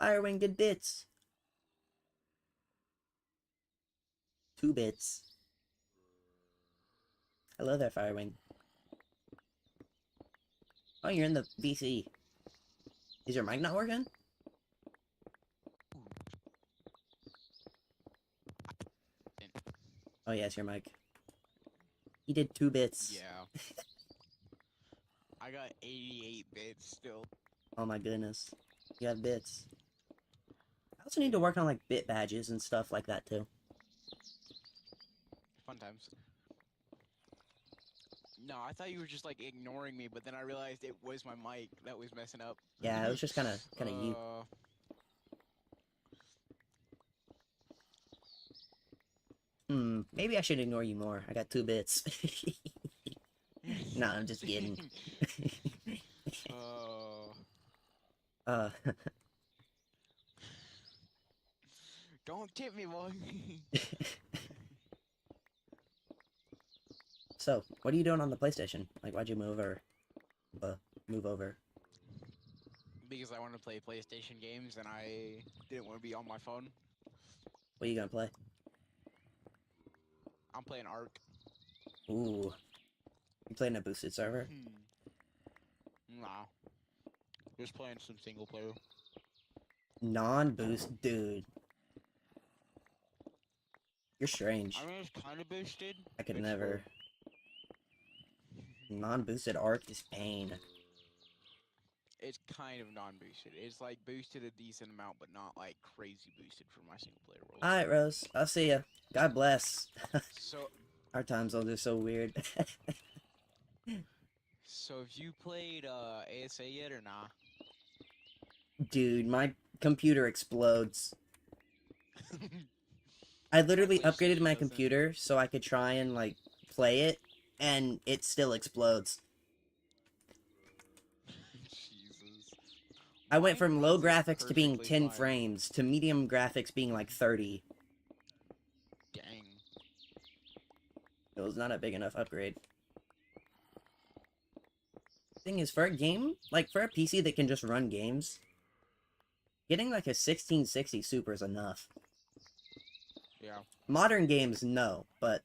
Firewing did bits. 2 bits. Hello there, Firewing. Oh, you're in the VC. Is your mic not working? Oh, yes, your mic. He did 2 bits. Yeah. I got 88 bits still. Oh my goodness. You have bits. I also need to work on, like, bit badges and stuff like that, too. Fun times. No, I thought you were just like ignoring me, but then I realized it was my mic that was messing up. Yeah, it was just kind of you. Maybe I should ignore you more. I got 2 bits. Nah, I'm just kidding. uh, uh, don't tip me, boy. So, what are you doing on the PlayStation? Like, why'd you move over? Because I want to play PlayStation games and I didn't want to be on my phone. What are you gonna play? I'm playing Ark. Ooh. You playing a boosted server? Nah. Just playing some single player. Non-boost? Dude. You're strange. I mean, it's kind of boosted. I could It's never. Non-boosted Arc is pain. It's kind of non-boosted. It's like boosted a decent amount, but not like crazy boosted for my single player world. Alright, Rose. I'll see ya. God bless. So, Our time zones are so weird. so have you played ASA yet or nah? Dude, my computer explodes. I literally upgraded my computer so I could try and, like, play it, and it still explodes. Jesus. I went Mine from low runs graphics to being perfectly 10 fine. frames to medium graphics being like 30. Dang. It was not a big enough upgrade. Thing is, for a game, like for a PC that can just run games, getting like a 1660 Super is enough. Yeah. Modern games, no, but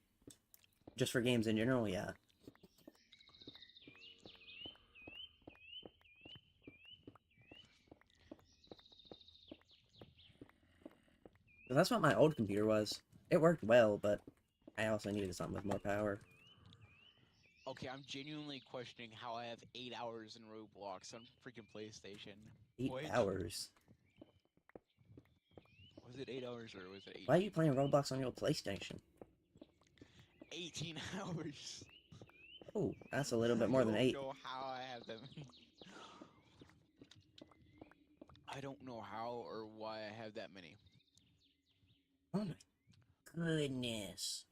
just for games in general, yeah. That's what my old computer was. It worked well, but I also needed something with more power. Okay, I'm genuinely questioning how I have 8 hours in Roblox on freaking PlayStation. 8 What? hours? Was it 8 hours or was it 18? Why are you playing Roblox on your PlayStation? 18 hours. Oh, that's a little bit more than 8. I don't know how I have them. I don't know how or why I have that many. Oh my. goodness.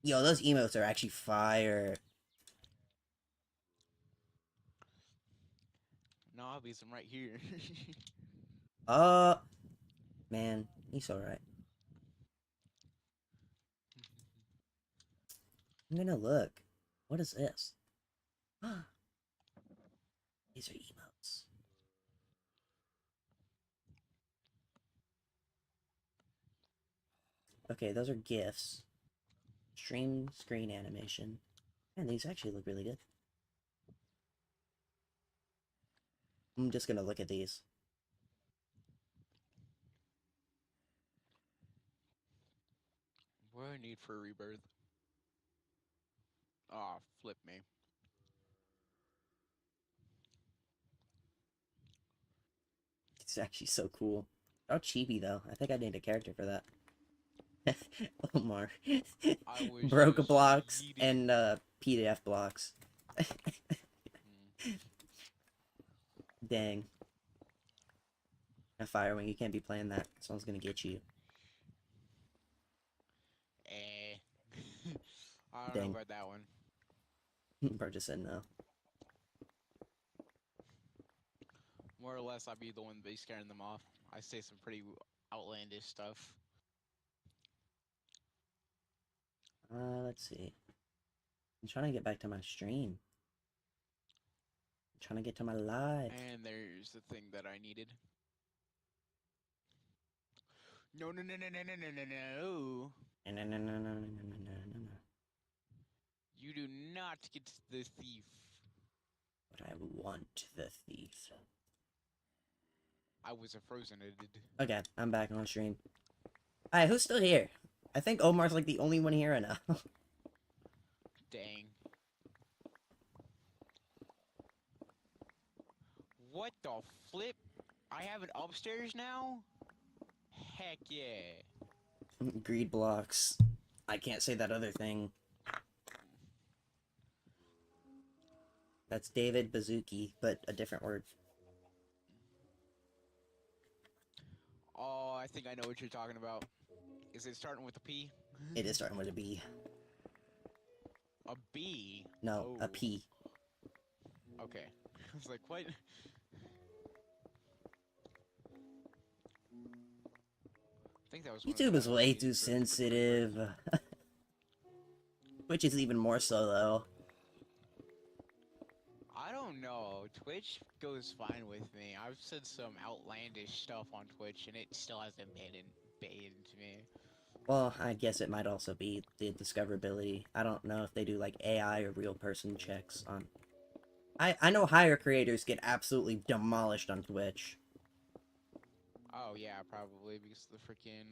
Yo, those emotes are actually fire. No, obviously I'm right here. Uh, man, he's alright. I'm gonna look. What is this? These are emotes. Okay, those are GIFs. Stream screen animation. And these actually look really good. I'm just gonna look at these. What do I need for a rebirth? Aw, flip me. It's actually so cool. Oh, cheapy though. I think I need a character for that. Omar. I was Broke just blocks yeeting. and PDF blocks. Mm. Dang. A Firewing, you can't be playing that. Someone's gonna get you. Eh. I don't know Dang. about that one. Bro just said no. More or less, I'd be the one be scaring them off. I say some pretty outlandish stuff. Let's see. I'm trying to get back to my stream. I'm trying to get to my live. And there's the thing that I needed. No, no, no, no, no, no, no, no, no. No, no, no, no, no, no, no, no, no. You do not get the thief. But I want the thief. I was a frozen edited. Okay, I'm back on stream. Alright, who's still here? I think Omar's like the only one here right now. Dang. What the flip? I have it upstairs now? Heck yeah. Greed blocks. I can't say that other thing. That's David Bazuki, but a different word. Oh, I think I know what you're talking about. Is it starting with a P? It is starting with a B. A B? No, a Oh. P. Okay. I was like, what? I think that was one of YouTube the is way reasons too for the quick sensitive. Which is even more so, though. I don't know. Twitch goes fine with me. I've said some outlandish stuff on Twitch, and it still hasn't banned me. Well, I guess it might also be the discoverability. I don't know if they do, like, AI or real person checks on... I know higher creators get absolutely demolished on Twitch. Oh yeah, probably because of the freaking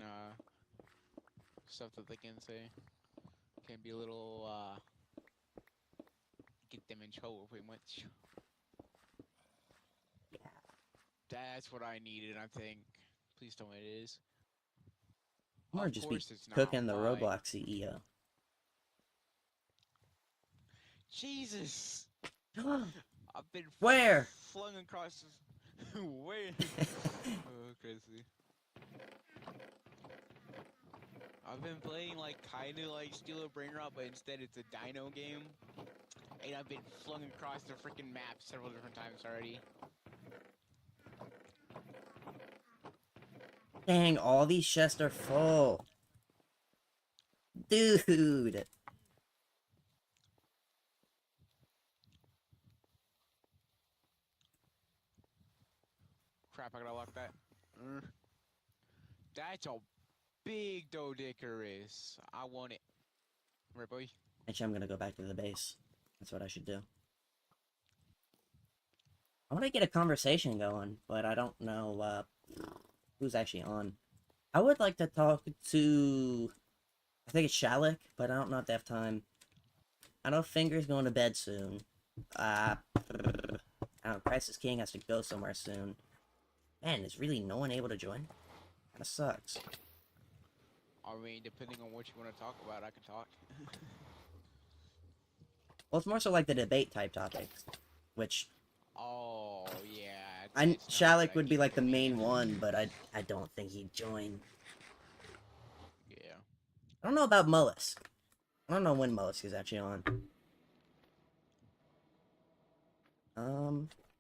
stuff that they can say can be a little get them in trouble pretty much. That's what I needed, I think. Please tell me it is. Or Of just be course it's not. cooking the Why? Roblox CEO. Jesus! I've been Where? flung across the way. Oh, crazy. I've been playing like kinda like Steal a Brain Rot, but instead it's a dino game. And I've been flung across the freaking map several different times already. Dang, all these chests are full. Dude. Crap, I gotta lock that. That's a big Doedicurus. I want it. Right, boy? Actually, I'm gonna go back to the base. That's what I should do. I want to get a conversation going, but I don't know who's actually on. I would like to talk to... I think it's Shalik, but I don't know if they have time. I know Finger's going to bed soon. I don't know, Crisis King has to go somewhere soon. Man, is really no one able to join? Kinda sucks. I mean, depending on what you want to talk about, I can talk. Well, it's more so like the debate type topics, which Oh, yeah. I It's not a Shalik good would be idea like for the me. main one, but I don't think he'd join. I don't know about Mollusk. I don't know when Mollusk is actually on.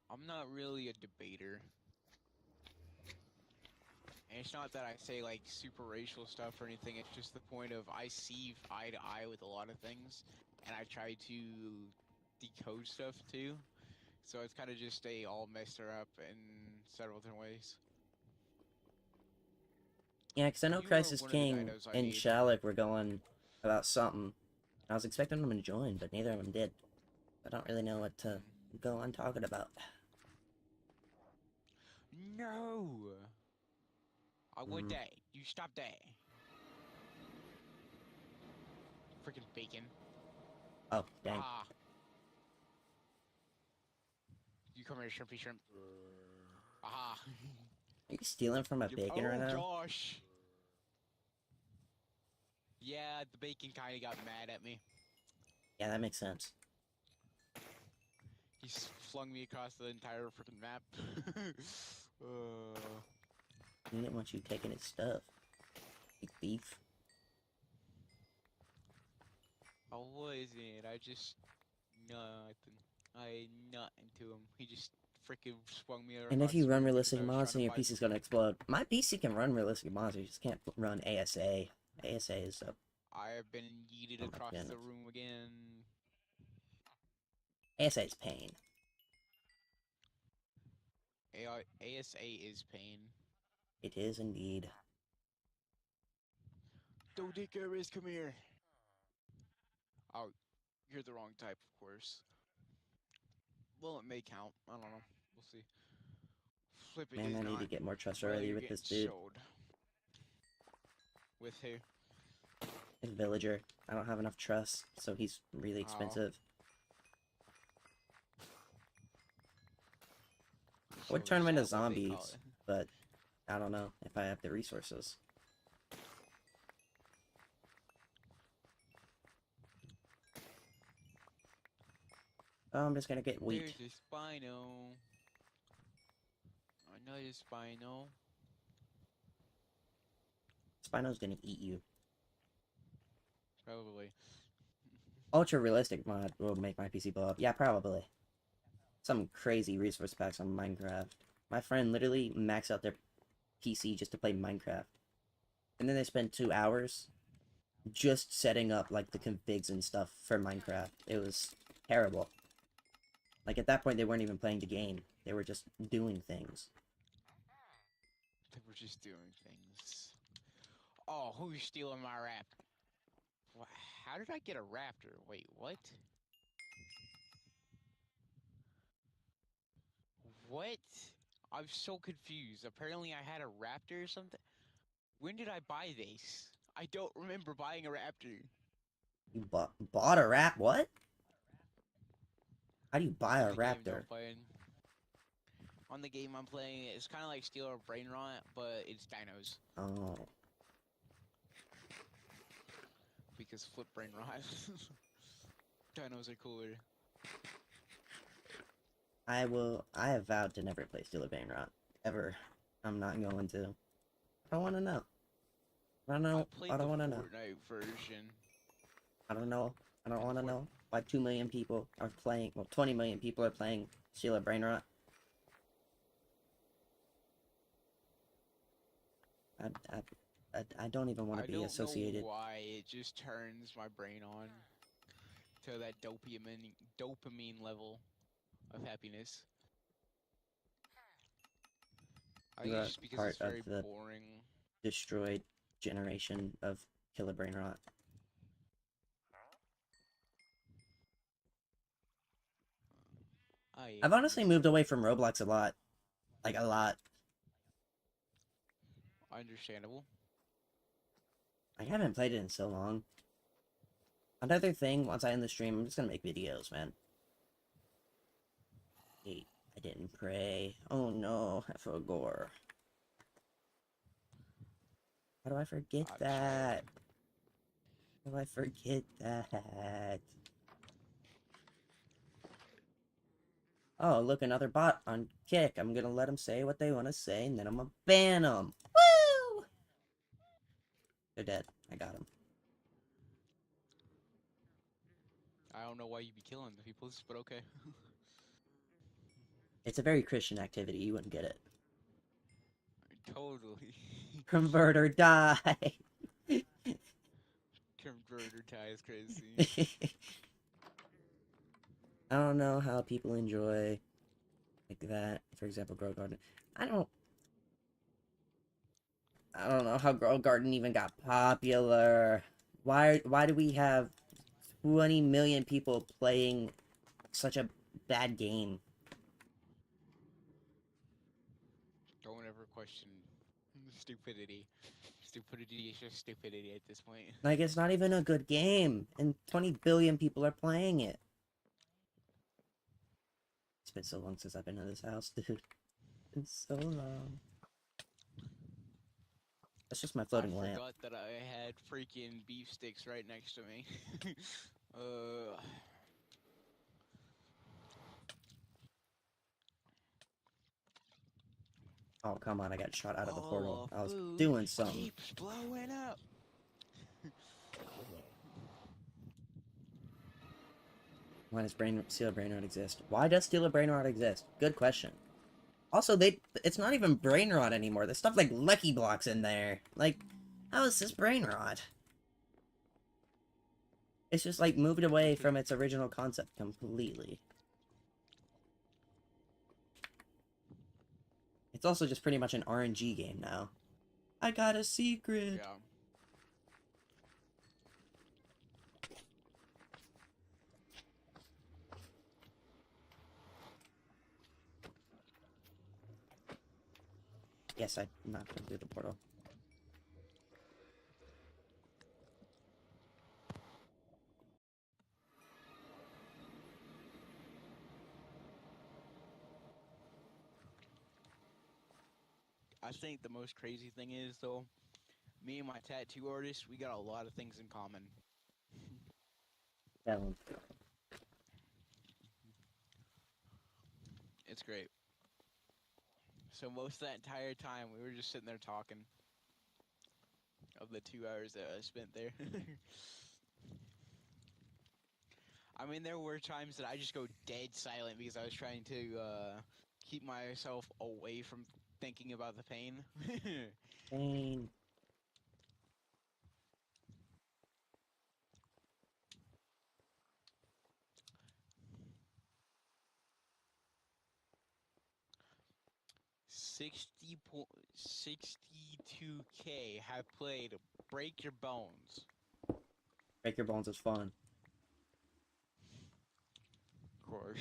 I'm not really a debater. And it's not that I say like super racial stuff or anything, it's just the point of I see eye to eye with a lot of things, and I try to decode stuff too. So it's kind of just they all messed her up in several different ways. Yeah, because I know You are Crisis one of the King dinos I and need. Shalek were going about something. I was expecting them to join, but neither of them did. I don't really know what to go on talking about. No! I would Mm. die. You stop that. Freaking bacon. Oh, dang. Ah. You come here, shrimpy shrimp. Aha. Are you stealing from a bacon right Oh now? gosh. Yeah, the bacon kind of got mad at me. Yeah, that makes sense. He flung me across the entire freaking map. uh, He didn't want you taking his stuff. Big beef. I wasn't. I just nothing. I nothing to him. He just freaking swung me And if across you the run room because realistic I was mods, trying then to your buy PC's some. gonna explode. My PC can run realistic mods, you just can't run ASA. ASA is up. I have been yeeted Oh my across the goodness. room again. ASA is pain. ASA is pain. It is indeed. Dodicarus, come here. Oh, you're the wrong type, of course. Well, it may count. I don't know. We'll see. Flip it Man, is I need to not. get more trust Brother, already you're with getting this dude. sold. With who? His villager. I don't have enough trust, so he's really Oh. expensive. I So would turn is him into that what they call zombies, it? but I don't know if I have the resources. Oh, I'm just gonna get wheat. There's a Spino. Another Spino. Spino's gonna eat you. Probably. Ultra realistic mod will make my PC blow up. Yeah, probably. Some crazy resource packs on Minecraft. My friend literally maxed out their PC just to play Minecraft. And then they spent 2 hours just setting up like the configs and stuff for Minecraft. It was terrible. Like at that point they weren't even playing the game. They were just doing things. They were just doing things. Oh, who's stealing my rap? How did I get a raptor? Wait, what? What? I'm so confused. Apparently I had a raptor or something. When did I buy this? I don't remember buying a raptor. You bought a rat? What? How do you buy On a the game that I'm raptor? playing. On the game I'm playing, it's kind of like Steel or Brain Rot, but it's dinos. Oh. Because flip Brain Rot. Dinos are cooler. I have vowed to never play Steel Bane Rot. Ever. I'm not going to. I don't want to know. I don't know. I played I don't the want to know. Fortnite version. I don't know. I don't And want to what? know why 2 million people are playing, well, 20 million people are playing Sheila Brainrot. I don't even want I to be don't know associated. why it just turns my brain on to that dopamine level of happiness. I You think it's are just because part it's of very the boring. destroyed generation of Killer Brainrot. I I've am honestly moved Mr. away from Roblox a lot. Like, a lot. Understandable. I haven't played it in so long. Another thing, once I end the stream, I'm just gonna make videos, man. Wait, I didn't pray. Oh no, I forgot. How do I forget I'm that? trying. How do I forget that? Oh, look, another bot on Kick. I'm gonna let them say what they want to say, and then I'm gonna ban them. Woo! They're dead. I got them. I don't know why you'd be killing the people, but okay. It's a very Christian activity. You wouldn't get it. Totally. Convert or die. Converter tie is crazy. I don't know how people enjoy like that. For example, Grow Garden. I don't. I don't know how Grow Garden even got popular. Why do we have 20 million people playing such a bad game? Don't ever question stupidity. Stupidity is just stupidity at this point. Like, it's not even a good game, and 20 billion people are playing it. It's been so long since I've been in this house, dude. It's been so long. That's just my I floating lamp. forgot that I had freaking beef sticks right next to me. uh, Oh, come on, I got shot out of the portal. all I was food doing something. keeps blowing up. Why does Steel Brain Rot exist? Why does Steel Brain Rot exist? Good question. Also, it's not even Brain Rot anymore. There's stuff like Lucky Blocks in there. Like, how is this Brain Rot? It's just like moved away from its original concept completely. It's also just pretty much an RNG game now. I got a secret! Yeah. Yes, I'm not going through the portal. I think the most crazy thing is though, me and my tattoo artist, we got a lot of things in common. That one. It's great. So most of that entire time, we were just sitting there talking. Of the 2 hours that I spent there. I mean, there were times that I just go dead silent because I was trying to keep myself away from thinking about the pain. Pain. 62K have played Break Your Bones. Break Your Bones is fun. Of course.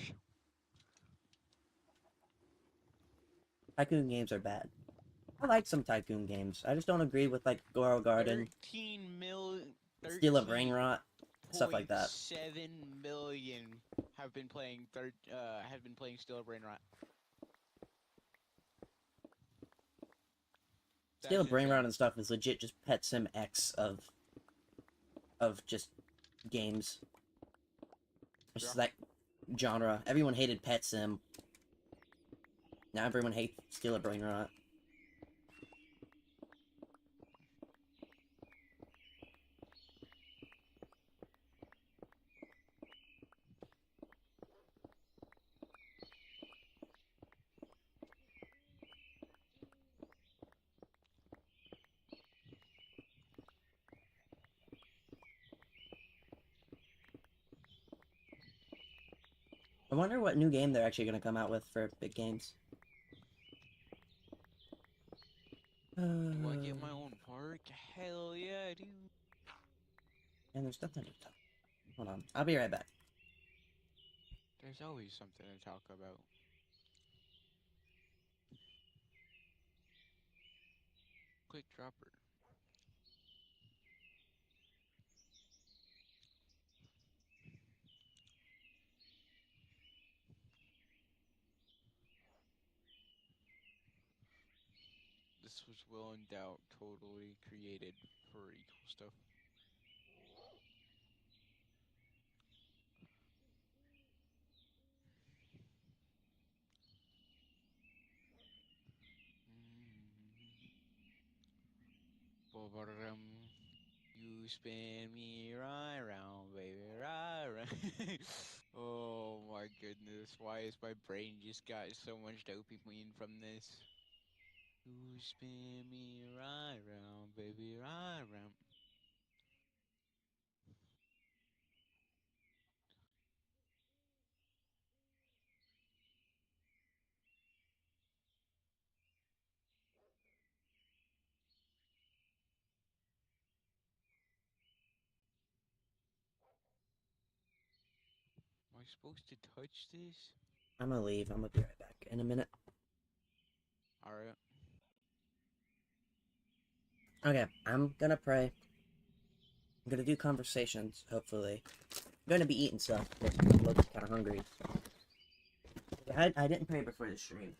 Tycoon games are bad. I like some Tycoon games. I just don't agree with, like, Goro Garden, 13 million. Steal a Brain Rot, stuff like that. 7 million have been playing Still a Brain Rot. Steal a That's Brain insane. Rot and stuff is legit just Pet Sim X of just games. It's just Yeah. that genre. Everyone hated Pet Sim. Now everyone hates Steal a Brain Rot. I wonder what new game they're actually going to come out with for big games. Do I get my own park? Hell yeah, I do. And there's nothing to talk. Hold on. I'll be right back. There's always something to talk about. Quick dropper. This was well endowed, totally created for equal stuff. Mm-hmm. You spin me right round, baby, right round. Oh my goodness, why is my brain just got so much dopamine from this? You spin me right round, baby, right round. Am I supposed to touch this? I'm gonna leave. I'm gonna be right back in a minute. Alright. Okay, I'm gonna pray. I'm gonna do conversations, hopefully. I'm gonna be eating stuff, but I'm looking kind of hungry. I didn't pray before the stream.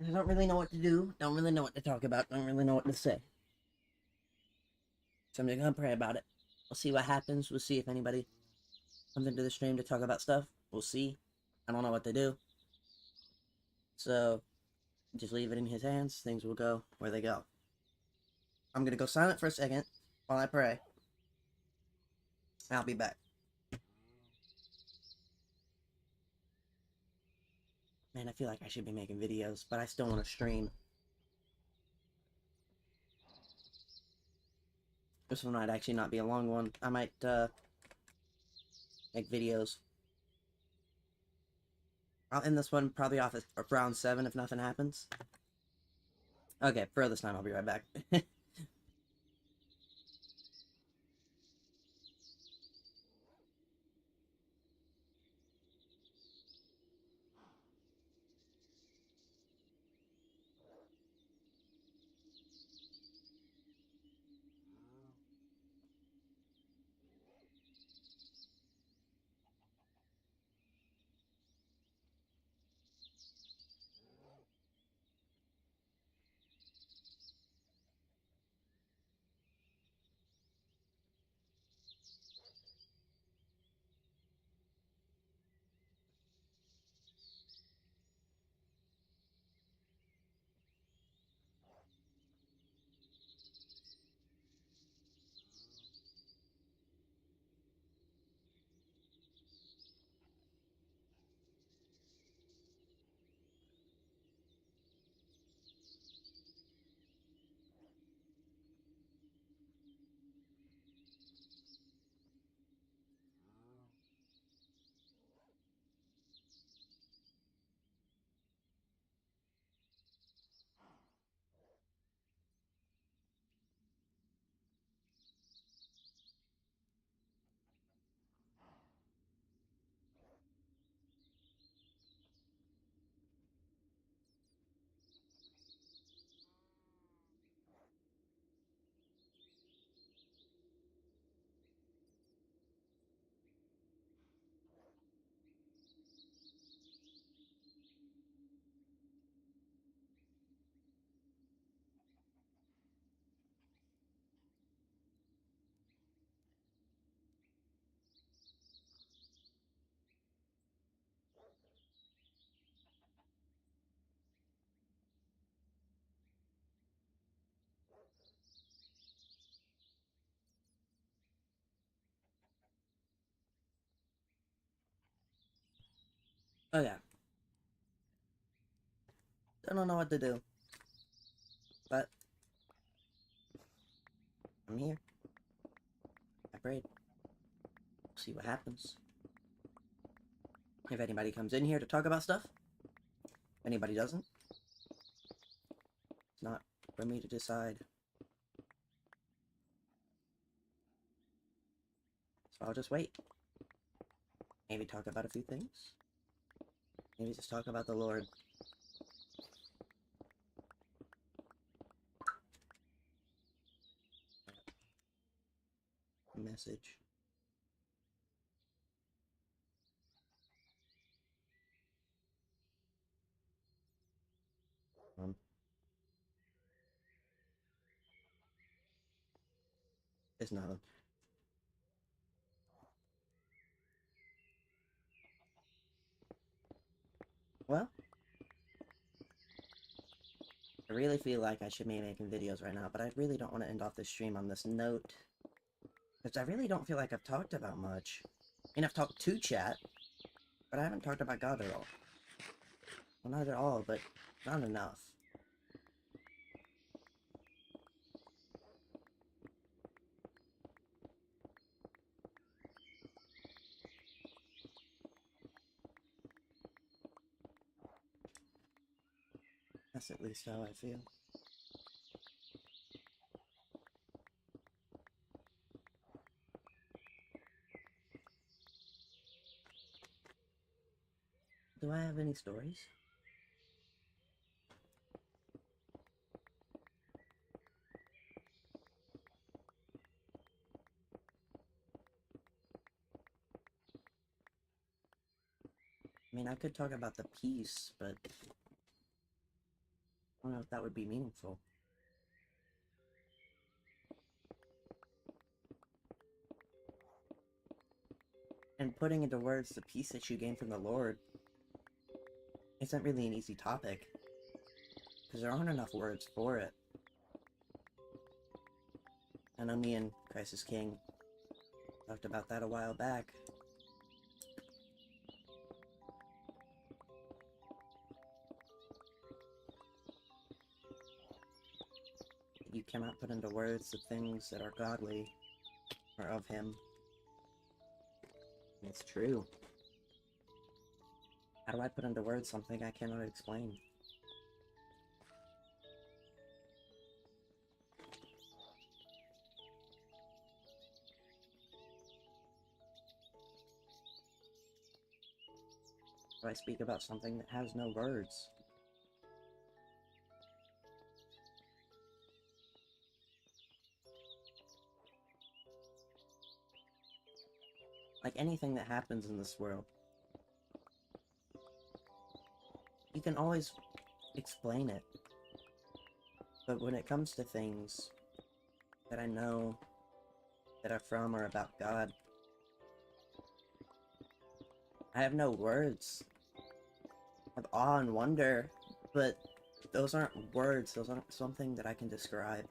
I don't really know what to do. Don't really know what to talk about. Don't really know what to say. So I'm just gonna pray about it. We'll see what happens. We'll see if anybody comes into the stream to talk about stuff. We'll see. I don't know what to do. So just leave it in his hands. Things will go where they go. I'm gonna go silent for a second while I pray. I'll be back. Man, I feel like I should be making videos, but I still want to stream. This one might actually not be a long one. I might, make videos. I'll end this one probably off at around 7 if nothing happens. Okay, for this time, I'll be right back. Okay. I don't know what to do. But I'm here. I prayed. We'll see what happens. If anybody comes in here to talk about stuff, if anybody doesn't, it's not for me to decide. So I'll just wait. Maybe talk about a few things. Maybe just talk about the Lord. Message. Um, it's not. Well, I really feel like I should be making videos right now, but I really don't want to end off this stream on this note. Because I really don't feel like I've talked about much. I mean, I've talked to chat, but I haven't talked about God at all. Well, not at all, but not enough. That's at least how I feel. Do I have any stories? I mean, I could talk about the peace, but I don't know if that would be meaningful. And putting into words the peace that you gain from the Lord isn't really an easy topic, because there aren't enough words for it. I know me and Christ is King talked about that a while back. You cannot put into words the things that are godly or of Him. And it's true. How do I put into words something I cannot explain? Do I speak about something that has no words? Like anything that happens in this world, you can always explain it. But when it comes to things that I know that are from or about God, I have no words. I have awe and wonder, but those aren't words, those aren't something that I can describe.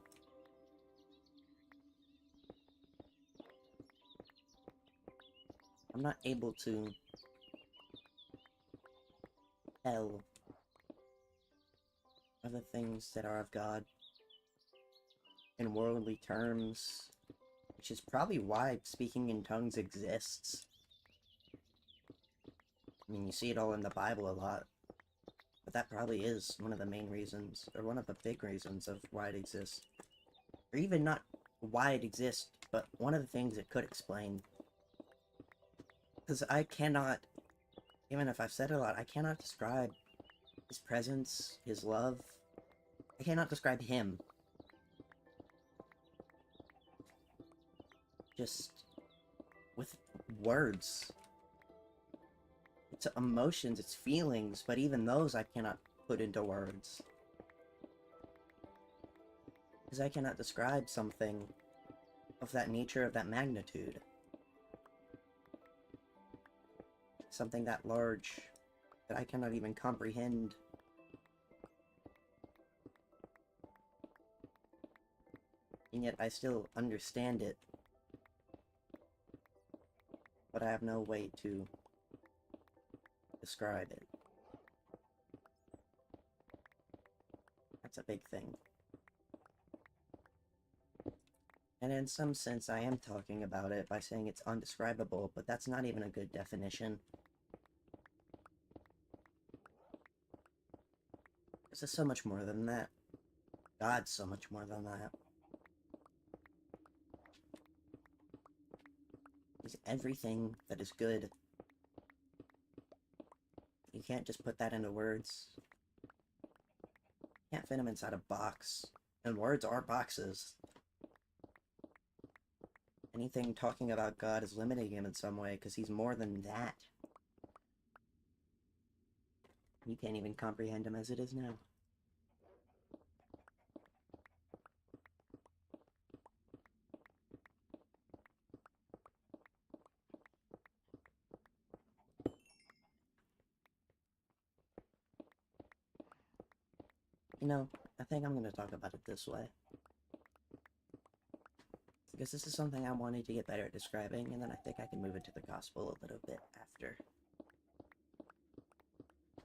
I'm not able to tell of the things that are of God in worldly terms, which is probably why speaking in tongues exists. I mean, you see it all in the Bible a lot, but that probably is one of the main reasons, or one of the big reasons of why it exists. Or even not why it exists, but one of the things it could explain. Because I cannot, even if I've said it a lot, I cannot describe His presence, His love. I cannot describe Him. Just with words. It's emotions, it's feelings, but even those I cannot put into words. Because I cannot describe something of that nature, of that magnitude. Something that large that I cannot even comprehend. And yet I still understand it. But I have no way to describe it. That's a big thing. And in some sense, I am talking about it by saying it's undescribable, but that's not even a good definition. This is so much more than that. God's so much more than that. He's everything that is good. You can't just put that into words. You can't fit him inside a box. And words are boxes. Anything talking about God is limiting him in some way, because he's more than that. You can't even comprehend him as it is now. know, I think I'm going to talk about it this way. Because this is something I wanted to get better at describing, and then I think I can move into the gospel a little bit after.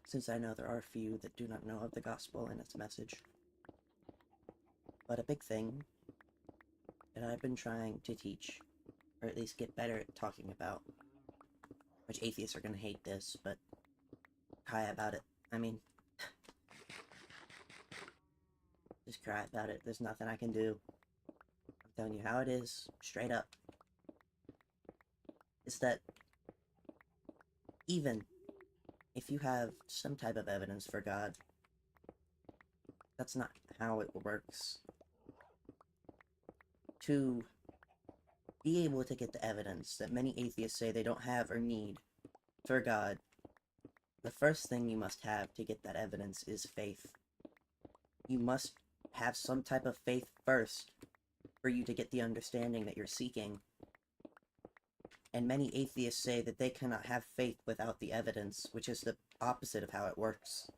Since I know there are a few that do not know of the gospel and its message. But a big thing that I've been trying to teach, or at least get better at talking about, which atheists are going to hate this, but cry about it. I mean, just cry about it. There's nothing I can do. I'm telling you how it is, straight up. Is that even if you have some type of evidence for God, that's not how it works. To be able to get the evidence that many atheists say they don't have or need for God, the first thing you must have to get that evidence is faith. You must have some type of faith first for you to get the understanding that you're seeking. And many atheists say that they cannot have faith without the evidence, which is the opposite of how it works.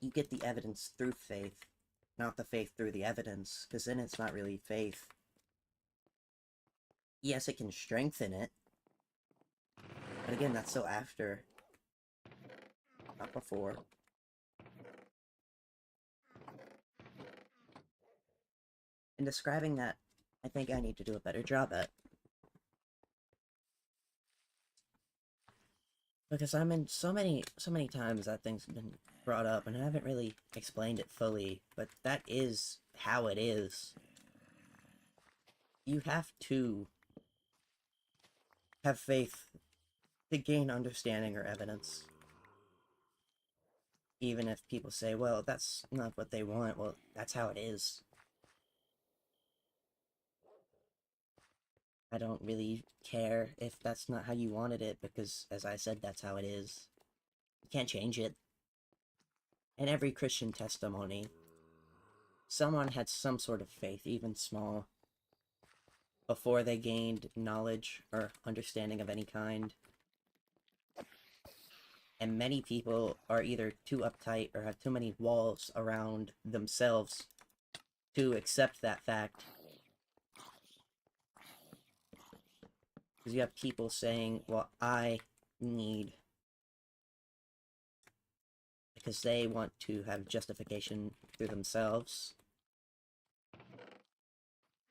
You get the evidence through faith, not the faith through the evidence, because then it's not really faith. Yes, it can strengthen it, but again, that's still after, not before. In describing that, I think I need to do a better job at. Because I'm in so many times that thing's been brought up, and I haven't really explained it fully, but that is how it is. You have to have faith to gain understanding or evidence. Even if people say, well, that's not what they want, well, that's how it is. I don't really care if that's not how you wanted it, because, as I said, that's how it is. You can't change it. In every Christian testimony, someone had some sort of faith, even small, before they gained knowledge or understanding of any kind. And many people are either too uptight or have too many walls around themselves to accept that fact. Because you have people saying, well, I need, because they want to have justification through themselves.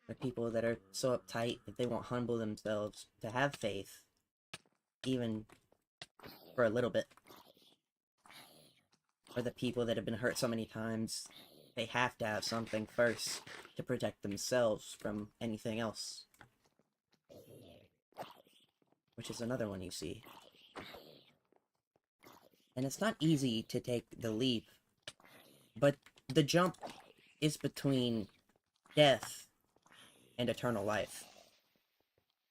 There are people that are so uptight that they won't humble themselves to have faith, even for a little bit. Or the people that have been hurt so many times, they have to have something first to protect themselves from anything else. Which is another one you see. And it's not easy to take the leap, but the jump is between death and eternal life.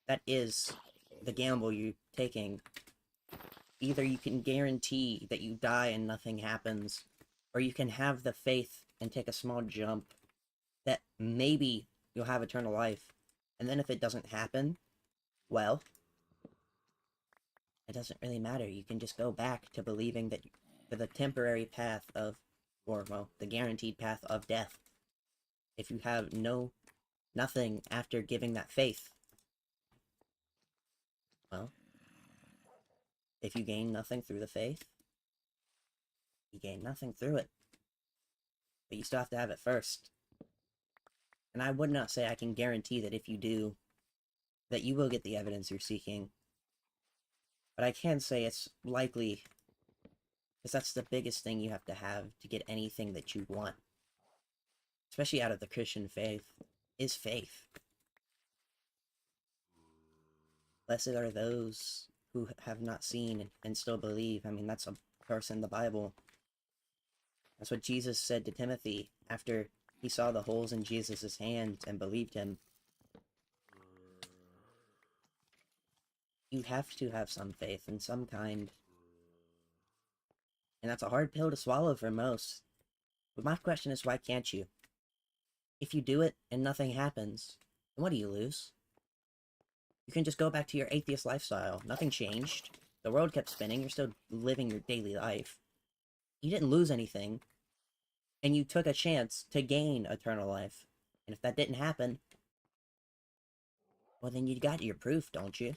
That is the gamble you're taking. Either you can guarantee that you die and nothing happens, or you can have the faith and take a small jump that maybe you'll have eternal life. And then if it doesn't happen, well, it doesn't really matter. You can just go back to believing that to the temporary path of, or, well, the guaranteed path of death. If you have nothing after giving that faith, well, if you gain nothing through the faith, you gain nothing through it. But you still have to have it first. And I would not say I can guarantee that if you do, that you will get the evidence you're seeking. But I can say it's likely, because that's the biggest thing you have to get anything that you want. Especially out of the Christian faith, is faith. Blessed are those who have not seen and still believe. I mean, that's a verse in the Bible. That's what Jesus said to Timothy after he saw the holes in Jesus' hands and believed him. You have to have some faith in some kind. And that's a hard pill to swallow for most. But my question is, why can't you? If you do it and nothing happens, then what do you lose? You can just go back to your atheist lifestyle. Nothing changed. The world kept spinning. You're still living your daily life. You didn't lose anything. and you took a chance to gain eternal life. And if that didn't happen, well, then you got your proof, don't you?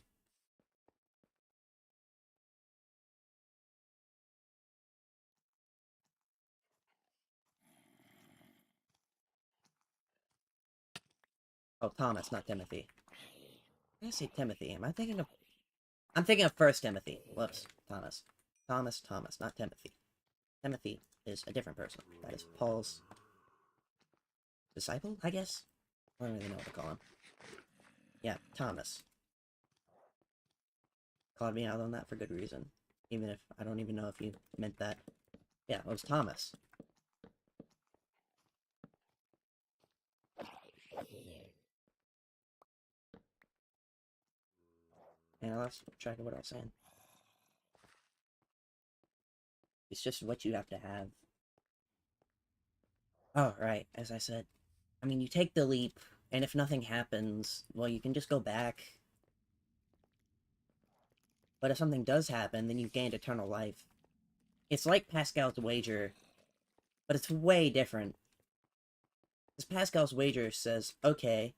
Oh, Thomas, not Timothy. I say Timothy. Am I thinking of... I'm thinking of First Timothy. Whoops. Thomas. Thomas, not Timothy. Timothy is a different person. That is Paul's disciple, I guess? I don't really know what to call him. Yeah, Thomas. Called me out on that for good reason. Even if I don't even know if you meant that. Yeah, it was Thomas. And I lost track of what I was saying. It's just what you have to have. Oh, right, as I said. I mean, you take the leap, and if nothing happens, well, you can just go back. But if something does happen, then you've gained eternal life. It's like Pascal's wager, but it's way different. Because Pascal's wager says, okay,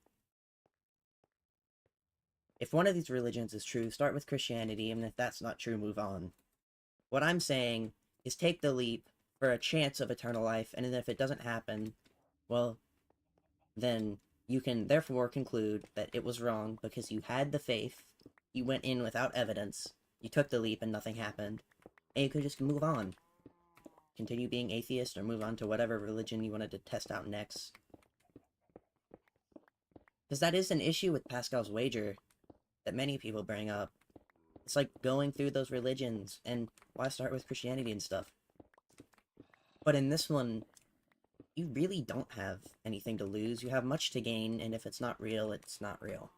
if one of these religions is true, start with Christianity, and if that's not true, move on. What I'm saying is take the leap for a chance of eternal life, and then if it doesn't happen, well, then you can therefore conclude that it was wrong because you had the faith, you went in without evidence, you took the leap and nothing happened, and you could just move on. Continue being atheist or move on to whatever religion you wanted to test out next. Because that is an issue with Pascal's wager that many people bring up. It's like going through those religions, and why start with Christianity and stuff? But in this one, you really don't have anything to lose. You have much to gain, and if it's not real, it's not real.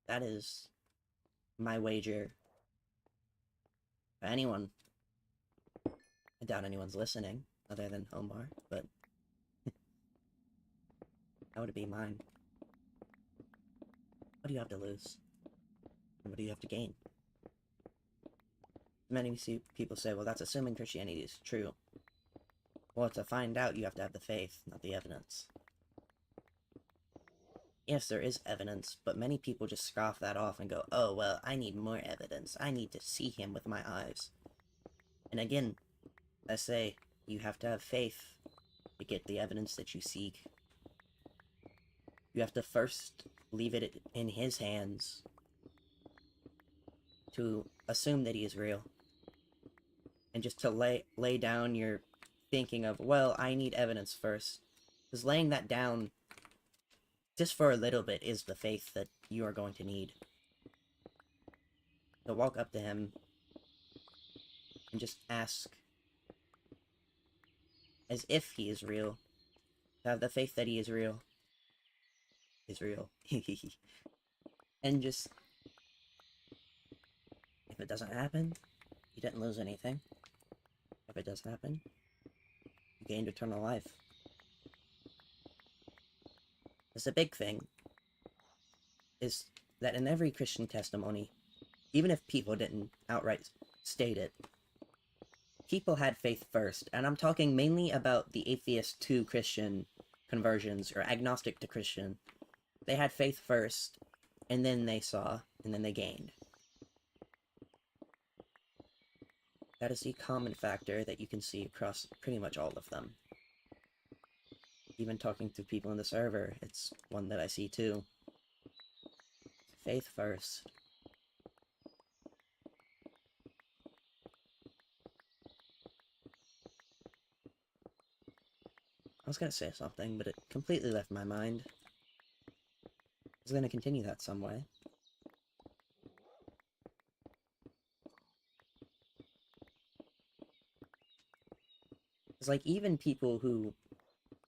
That is my wager. For anyone. I doubt anyone's listening, other than Omar, but that would be mine. What do you have to lose? And what do you have to gain? Many people say, well, that's assuming Christianity is true. Well, to find out, you have to have the faith, not the evidence. Yes, there is evidence, but many people just scoff that off and go, oh, well, I need more evidence. I need to see him with my eyes. And again, I say, you have to have faith to get the evidence that you seek. You have to first leave it in his hands to assume that he is real. And just to lay down your thinking of, well, I need evidence first. Because laying that down, just for a little bit, is the faith that you are going to need. To walk up to him and just ask, as if he is real. To have the faith that he is real. Is real. And just, if it doesn't happen, you didn't lose anything. If it does happen, you gained eternal life. It's a big thing, is that in every Christian testimony, even if people didn't outright state it, people had faith first, and I'm talking mainly about the atheist to Christian conversions, or agnostic to Christian. They had faith first, and then they saw, and then they gained. That is the common factor that you can see across pretty much all of them. Even talking to people in the server, it's one that I see too. Faith first. I was gonna say something, but it completely left my mind. I was gonna continue that some way. It's like, even people who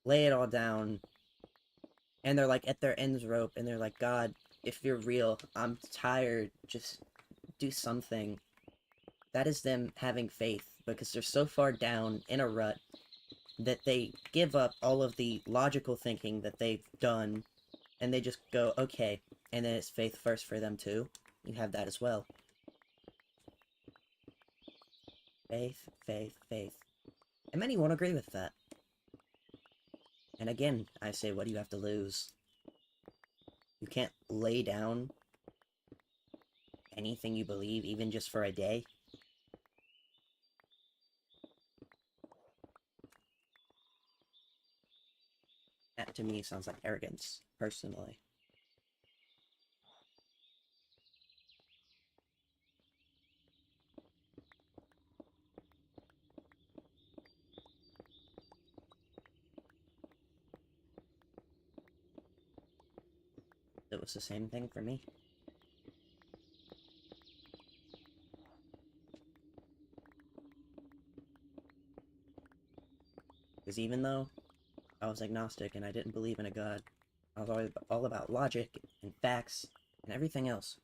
lay it all down, and they're like at their ends rope, and they're like, God, if you're real, I'm tired, just do something. That is them having faith, because they're so far down in a rut that they give up all of the logical thinking that they've done, and they just go, okay, and then it's faith first for them too. You have that as well. Faith, faith, faith. And many won't agree with that. And again, I say, what do you have to lose? You can't lay down anything you believe, even just for a day. That to me sounds like arrogance, personally. It was the same thing for me. Because even though I was agnostic and I didn't believe in a god, I was always all about logic and facts and everything else.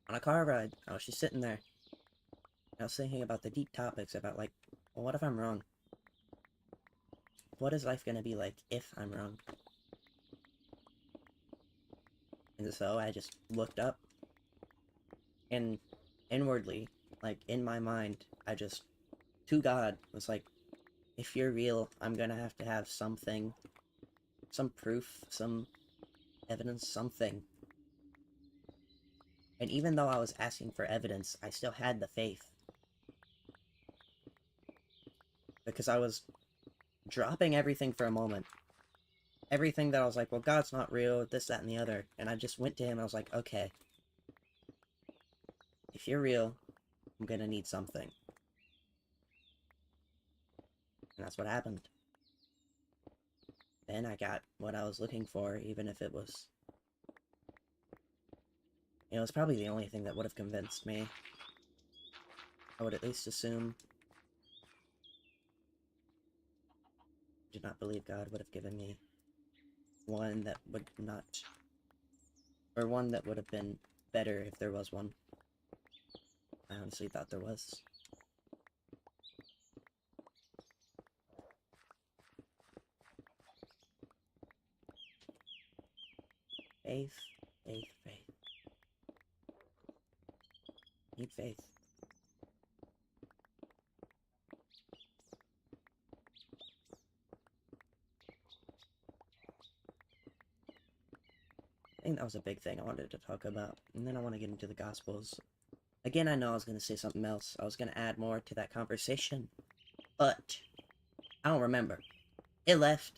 On a car ride, I was just sitting there. I was thinking about the deep topics about, like, well, what if I'm wrong? What is life gonna be like if I'm wrong? And so I just looked up, and inwardly, like in my mind, I just, to God, was like, if you're real, I'm gonna have to have something, some proof, some evidence, something. And even though I was asking for evidence, I still had the faith. Because I was dropping everything for a moment. Everything that I was like, well, God's not real, this, that, and the other. And I just went to him and I was like, okay, if you're real, I'm gonna need something. And that's what happened. Then I got what I was looking for, even if it was... It was probably the only thing that would have convinced me. I would at least assume... did not believe God would have given me one that would not... or one that would have been better if there was one. I honestly thought there was. Faith, faith, faith. Need faith. I think that was a big thing I wanted to talk about. And then I want to get into the Gospels. Again, I know I was going to say something else. I was going to add more to that conversation. But I don't remember. It left.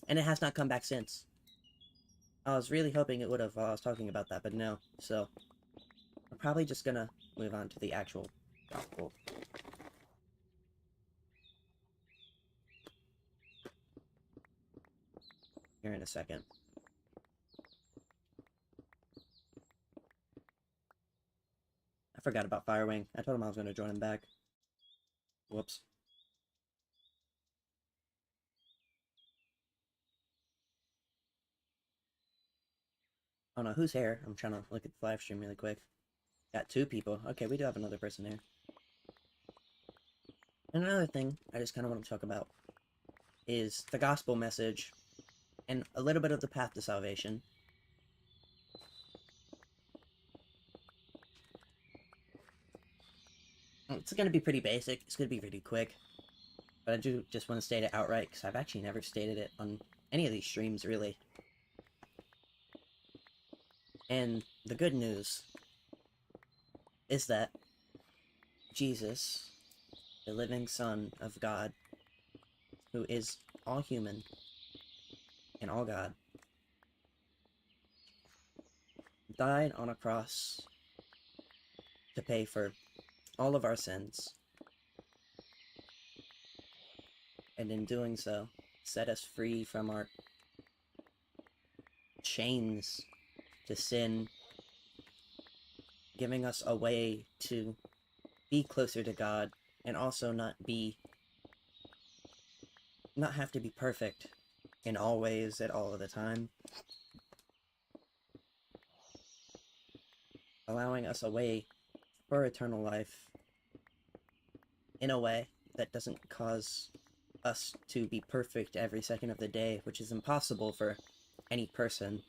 And it has not come back since. I was really hoping it would have while I was talking about that, but no. So, I'm probably just going to move on to the actual Gospel. Here in a second. I forgot about Firewing. I told him I was going to join him back. Whoops. Oh no, who's here? I'm trying to look at the live stream really quick. Got 2 people. Okay, we do have another person here. And another thing I just kind of want to talk about is the gospel message and a little bit of the path to salvation. It's going to be pretty basic. It's going to be pretty quick. But I do just want to state it outright because I've actually never stated it on any of these streams, really. And the good news is that Jesus, the living Son of God, who is all human and all God, died on a cross to pay for all of our sins, and in doing so, set us free from our chains to sin, giving us a way to be closer to God, and also not have to be perfect in all ways at all of the time, allowing us a way for eternal life in a way that doesn't cause us to be perfect every second of the day, which is impossible for any person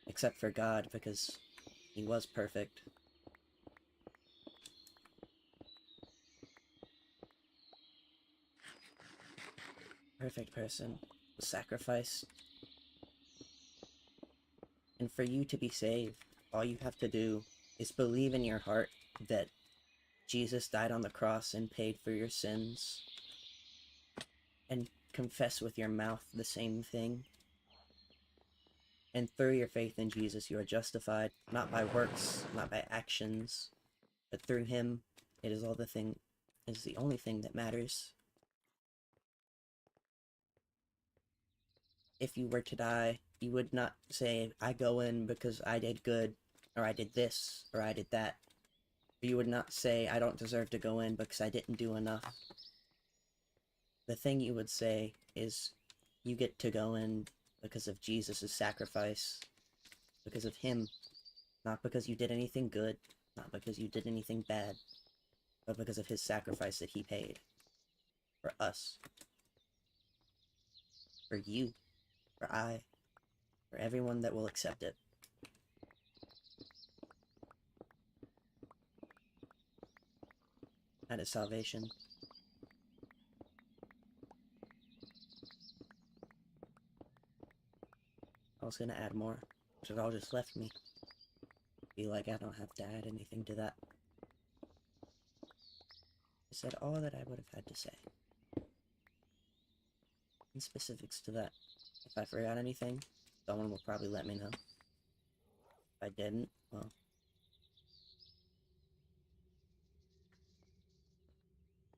except for God, because he was perfect. perfect person was sacrificed. And for you to be saved, all you have to do is believe in your heart that Jesus died on the cross and paid for your sins, and confess with your mouth the same thing. And through your faith in Jesus, you are justified, not by works, not by actions, but through him. It is the only thing that matters. If you were to die, you would not say, I go in because I did good, or I did this, or I did that. You would not say, I don't deserve to go in because I didn't do enough. The thing you would say is, you get to go in because of Jesus' sacrifice, because of him, not because you did anything good, not because you did anything bad, but because of his sacrifice that he paid. For us. For you. For I. For everyone that will accept it. That is salvation. I was gonna add more, but it all just left me. Be like I don't have to add anything to that. I said all that I would have had to say. In specifics to that. If I forgot anything, someone will probably let me know. If I didn't, well...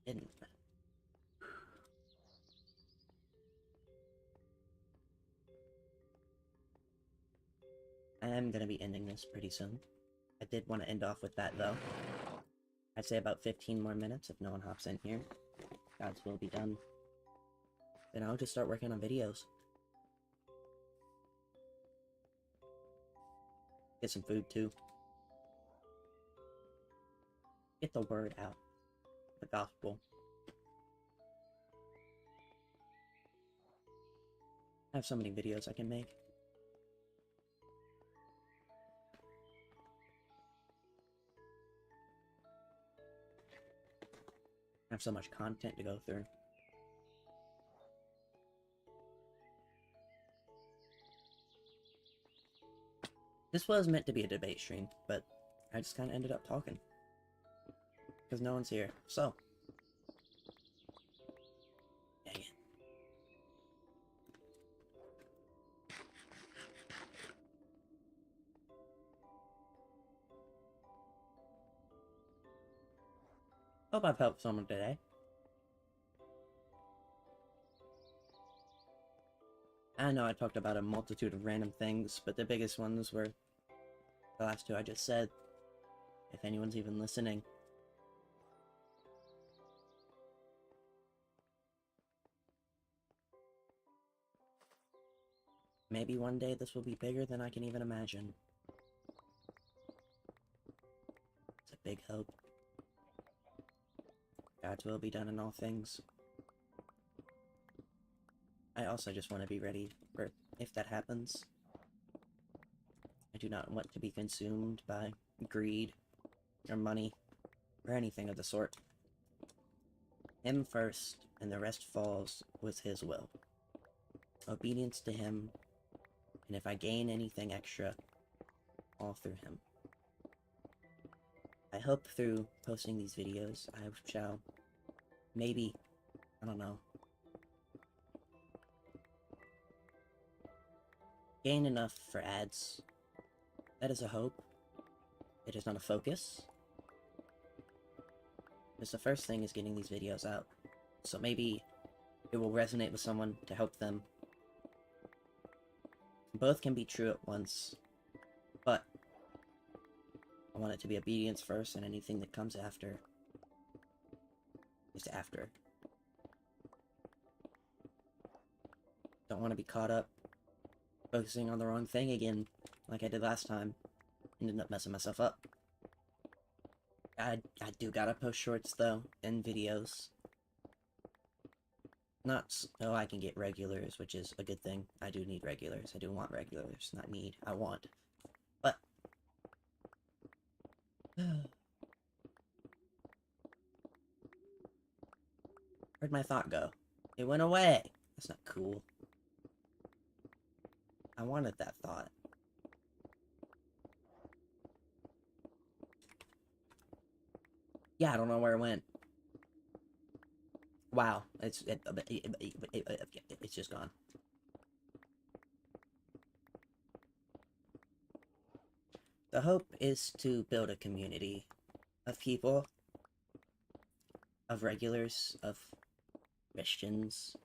didn't. I am gonna be ending this pretty soon. I did want to end off with that, though. I'd say about 15 more minutes if no one hops in here. God's will be done. Then I'll just start working on videos. Get some food, too. Get the word out. The gospel. I have so many videos I can make. I have so much content to go through. This was meant to be a debate stream, but I just kind of ended up talking. Because no one's here, so. Dang it. Hope I've helped someone today. I know I talked about a multitude of random things, but the biggest ones were the last two I just said. If anyone's even listening. Maybe one day this will be bigger than I can even imagine. It's a big hope. God's will be done in all things. I also just want to be ready for if that happens. I do not want to be consumed by greed or money or anything of the sort. Him first, and the rest falls with his will. Obedience to him, and if I gain anything extra, all through him. I hope through posting these videos, I shall maybe, I don't know, gain enough for ads. That is a hope. It is not a focus. Because the first thing is getting these videos out. So maybe it will resonate with someone to help them. Both can be true at once. But I want it to be obedience first, and anything that comes after is after. Don't want to be caught up focusing on the wrong thing again, like I did last time. Ended up messing myself up. I do gotta post shorts, though, and videos. Not so I can get regulars, which is a good thing. I do need regulars. I do want regulars. Not need. I want. But... where'd my thought go? It went away! That's not cool. I wanted that thought. Yeah, I don't know where it went. Wow, it's just gone. The hope is to build a community of people, of regulars, of Christians,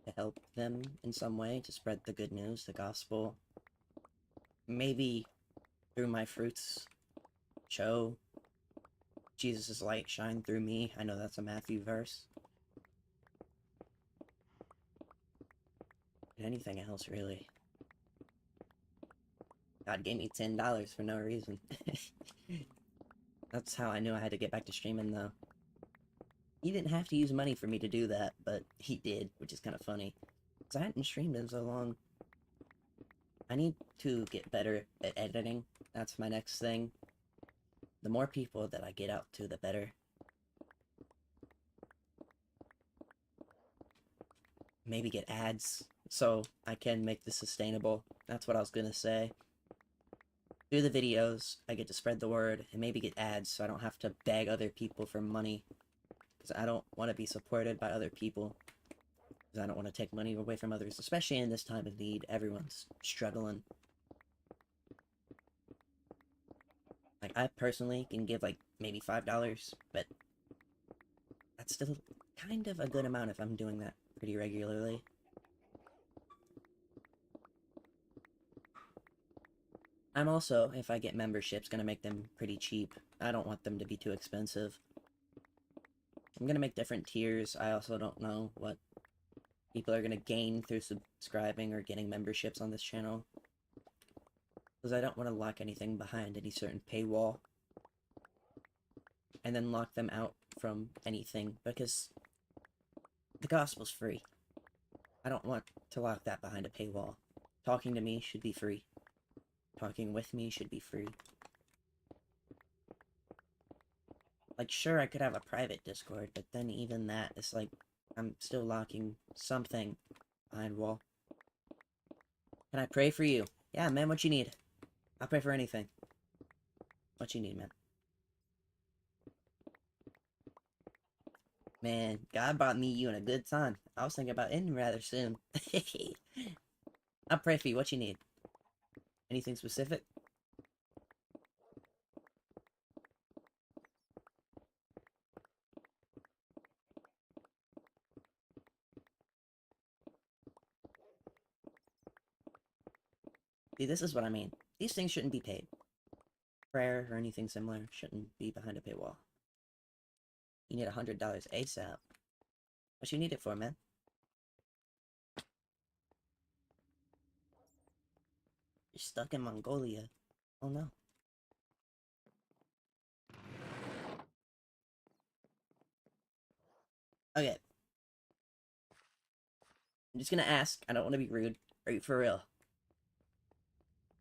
to help them in some way, to spread the good news, the gospel. Maybe through my fruits, show Jesus' light shine through me. I know that's a Matthew verse. Anything else, really. God gave me $10 for no reason. That's how I knew I had to get back to streaming, though. He didn't have to use money for me to do that, but he did, which is kind of funny. Because I hadn't streamed in so long. I need to get better at editing. That's my next thing. The more people that I get out to, the better. Maybe get ads, so I can make this sustainable. That's what I was gonna say. Do the videos, I get to spread the word, and maybe get ads so I don't have to beg other people for money. Because I don't want to be supported by other people. Because I don't want to take money away from others, especially in this time of need. Everyone's struggling. Like, I personally can give, like, maybe $5, but that's still kind of a good amount if I'm doing that pretty regularly. I'm also, if I get memberships, gonna make them pretty cheap. I don't want them to be too expensive. I'm gonna make different tiers. I also don't know what people are gonna gain through subscribing or getting memberships on this channel. Because I don't want to lock anything behind any certain paywall. And then lock them out from anything, because the gospel's free. I don't want to lock that behind a paywall. Talking to me should be free. Talking with me should be free. Like, sure, I could have a private Discord, but then even that is like, I'm still locking something behind wall. Can I pray for you? Yeah, man, what you need? I'll pray for anything. What you need, man? Man, God brought me you in a good time. I was thinking about ending rather soon. I'll pray for you. What you need? Anything specific? See, this is what I mean. These things shouldn't be paid. Prayer or anything similar shouldn't be behind a paywall. You need $100 ASAP. What you need it for, man? You're stuck in Mongolia. Oh no. Okay. I'm just gonna ask. I don't want to be rude. Are you for real?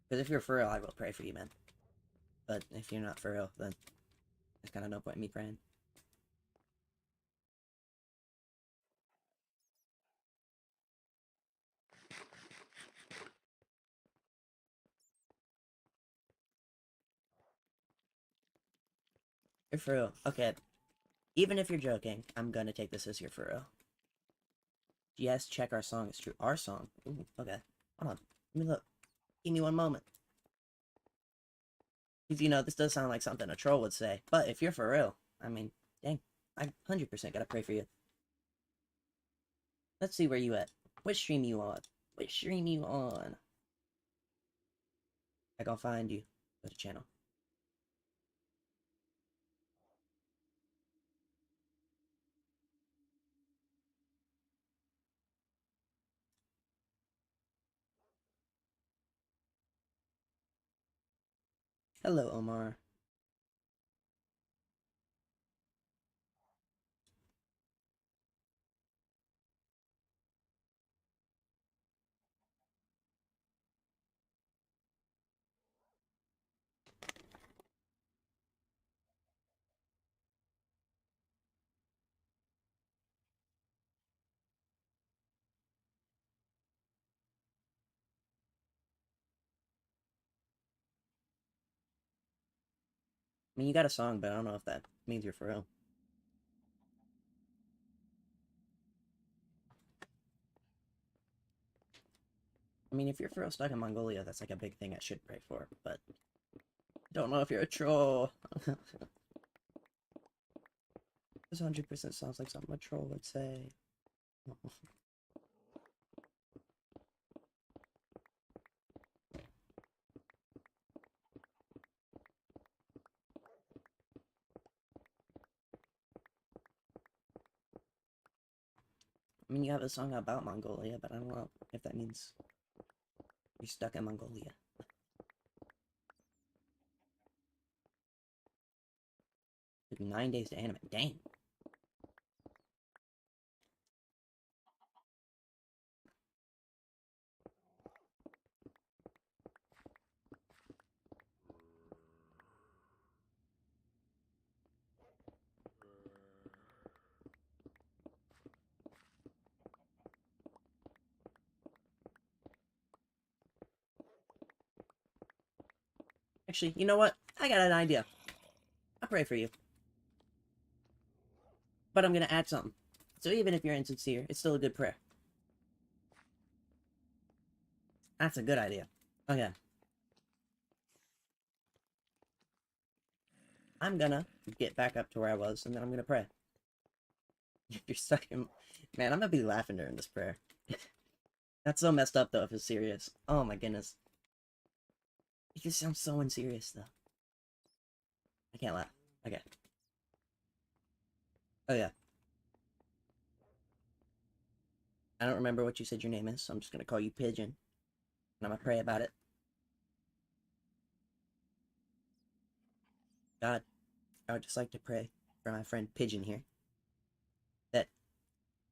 Because if you're for real, I will pray for you, man. But if you're not for real, then there's kind of no point in me praying. You're for real. Okay. Even if you're joking, I'm gonna take this as you're for real. Yes, check our song. It's true. Our song. Ooh, okay. Hold on. Let me look. Give me one moment. Because, you know, this does sound like something a troll would say. But if you're for real, I mean, dang. I 100% gotta pray for you. Let's see where you at. Which stream you on? Which stream you on? I gonna find you. Go to channel. Hello, Omar. I mean, you got a song, but I don't know if that means you're for real. I mean, if you're for real stuck in Mongolia, that's like a big thing I should pray for, but don't know if you're a troll. This 100% sounds like something a troll would say. I mean, you have a song about Mongolia, but I don't know if that means you're stuck in Mongolia. Took 9 days to animate. Dang. Actually, you know what? I got an idea. I'll pray for you. But I'm gonna add something. So even if you're insincere, it's still a good prayer. That's a good idea. Okay. I'm gonna get back up to where I was, and then I'm gonna pray. If you're stuck in... Man, I'm gonna be laughing during this prayer. That's so messed up, though, if it's serious. Oh my goodness. It just sounds so unserious, though. I can't laugh. Okay. Oh, yeah. I don't remember what you said your name is, so I'm just gonna call you Pigeon. And I'm gonna pray about it. God, I would just like to pray for my friend Pigeon here. That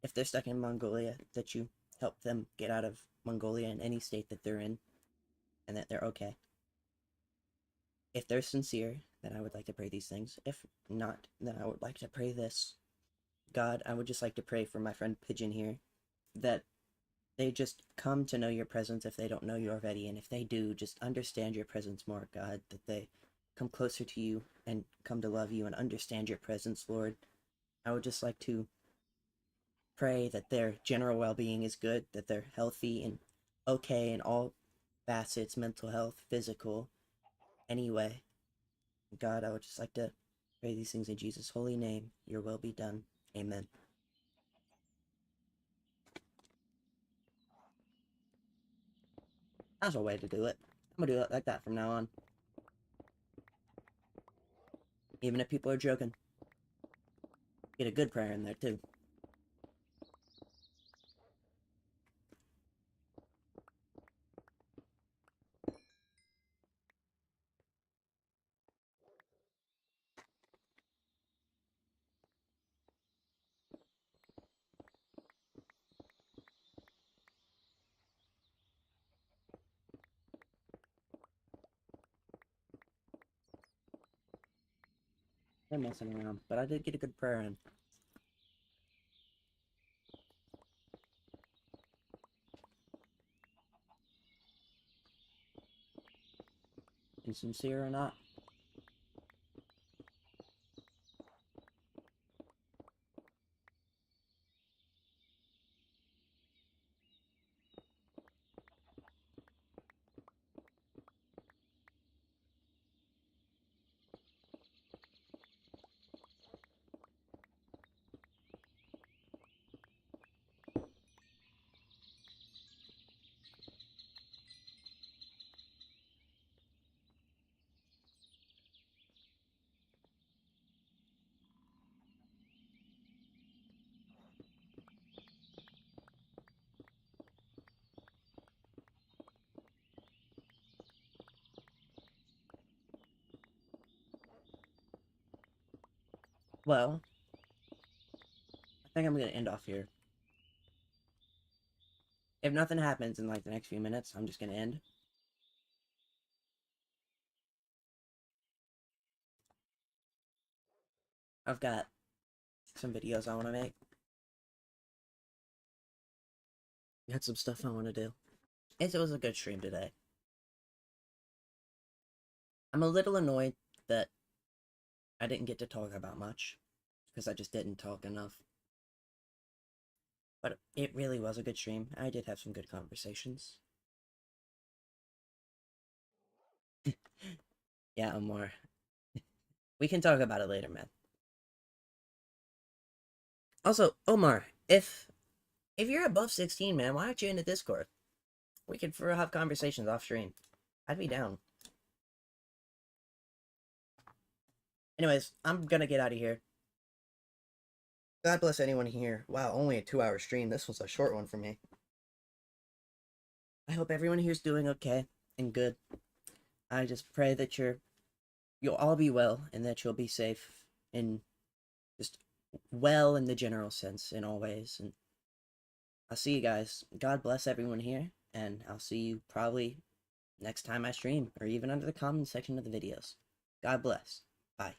if they're stuck in Mongolia, that you help them get out of Mongolia in any state that they're in, and that they're okay. If they're sincere, then I would like to pray these things. If not, then I would like to pray this. God, I would just like to pray for my friend Pigeon here, that they just come to know your presence if they don't know you already, and if they do, just understand your presence more, God, that they come closer to you and come to love you and understand your presence, Lord. I would just like to pray that their general well-being is good, that they're healthy and okay in all facets, mental health, physical, anyway. God, I would just like to pray these things in Jesus' holy name. Your will be done. Amen. That's a way to do it. I'm gonna do it like that from now on. Even if people are joking. Get a good prayer in there, too. They're messing around, but I did get a good prayer in. Insincere or not. Well, I think I'm gonna end off here. If nothing happens in like the next few minutes, I'm just gonna end. I've got some videos I want to make. Got some stuff I want to do. It was a good stream today. I'm a little annoyed that I didn't get to talk about much because I just didn't talk enough. But it really was a good stream. I did have some good conversations. Yeah, Omar. We can talk about it later, man. Also, Omar, if you're above 16, man, why aren't you in the Discord? We could have conversations off stream. I'd be down. Anyways, I'm gonna get out of here. God bless anyone here. Wow, only a 2-hour stream. This was a short one for me. I hope everyone here's doing okay and good. I just pray that you'll all be well and that you'll be safe and just well in the general sense in all ways. And I'll see you guys. God bless everyone here, and I'll see you probably next time I stream or even under the comment section of the videos. God bless. Bye.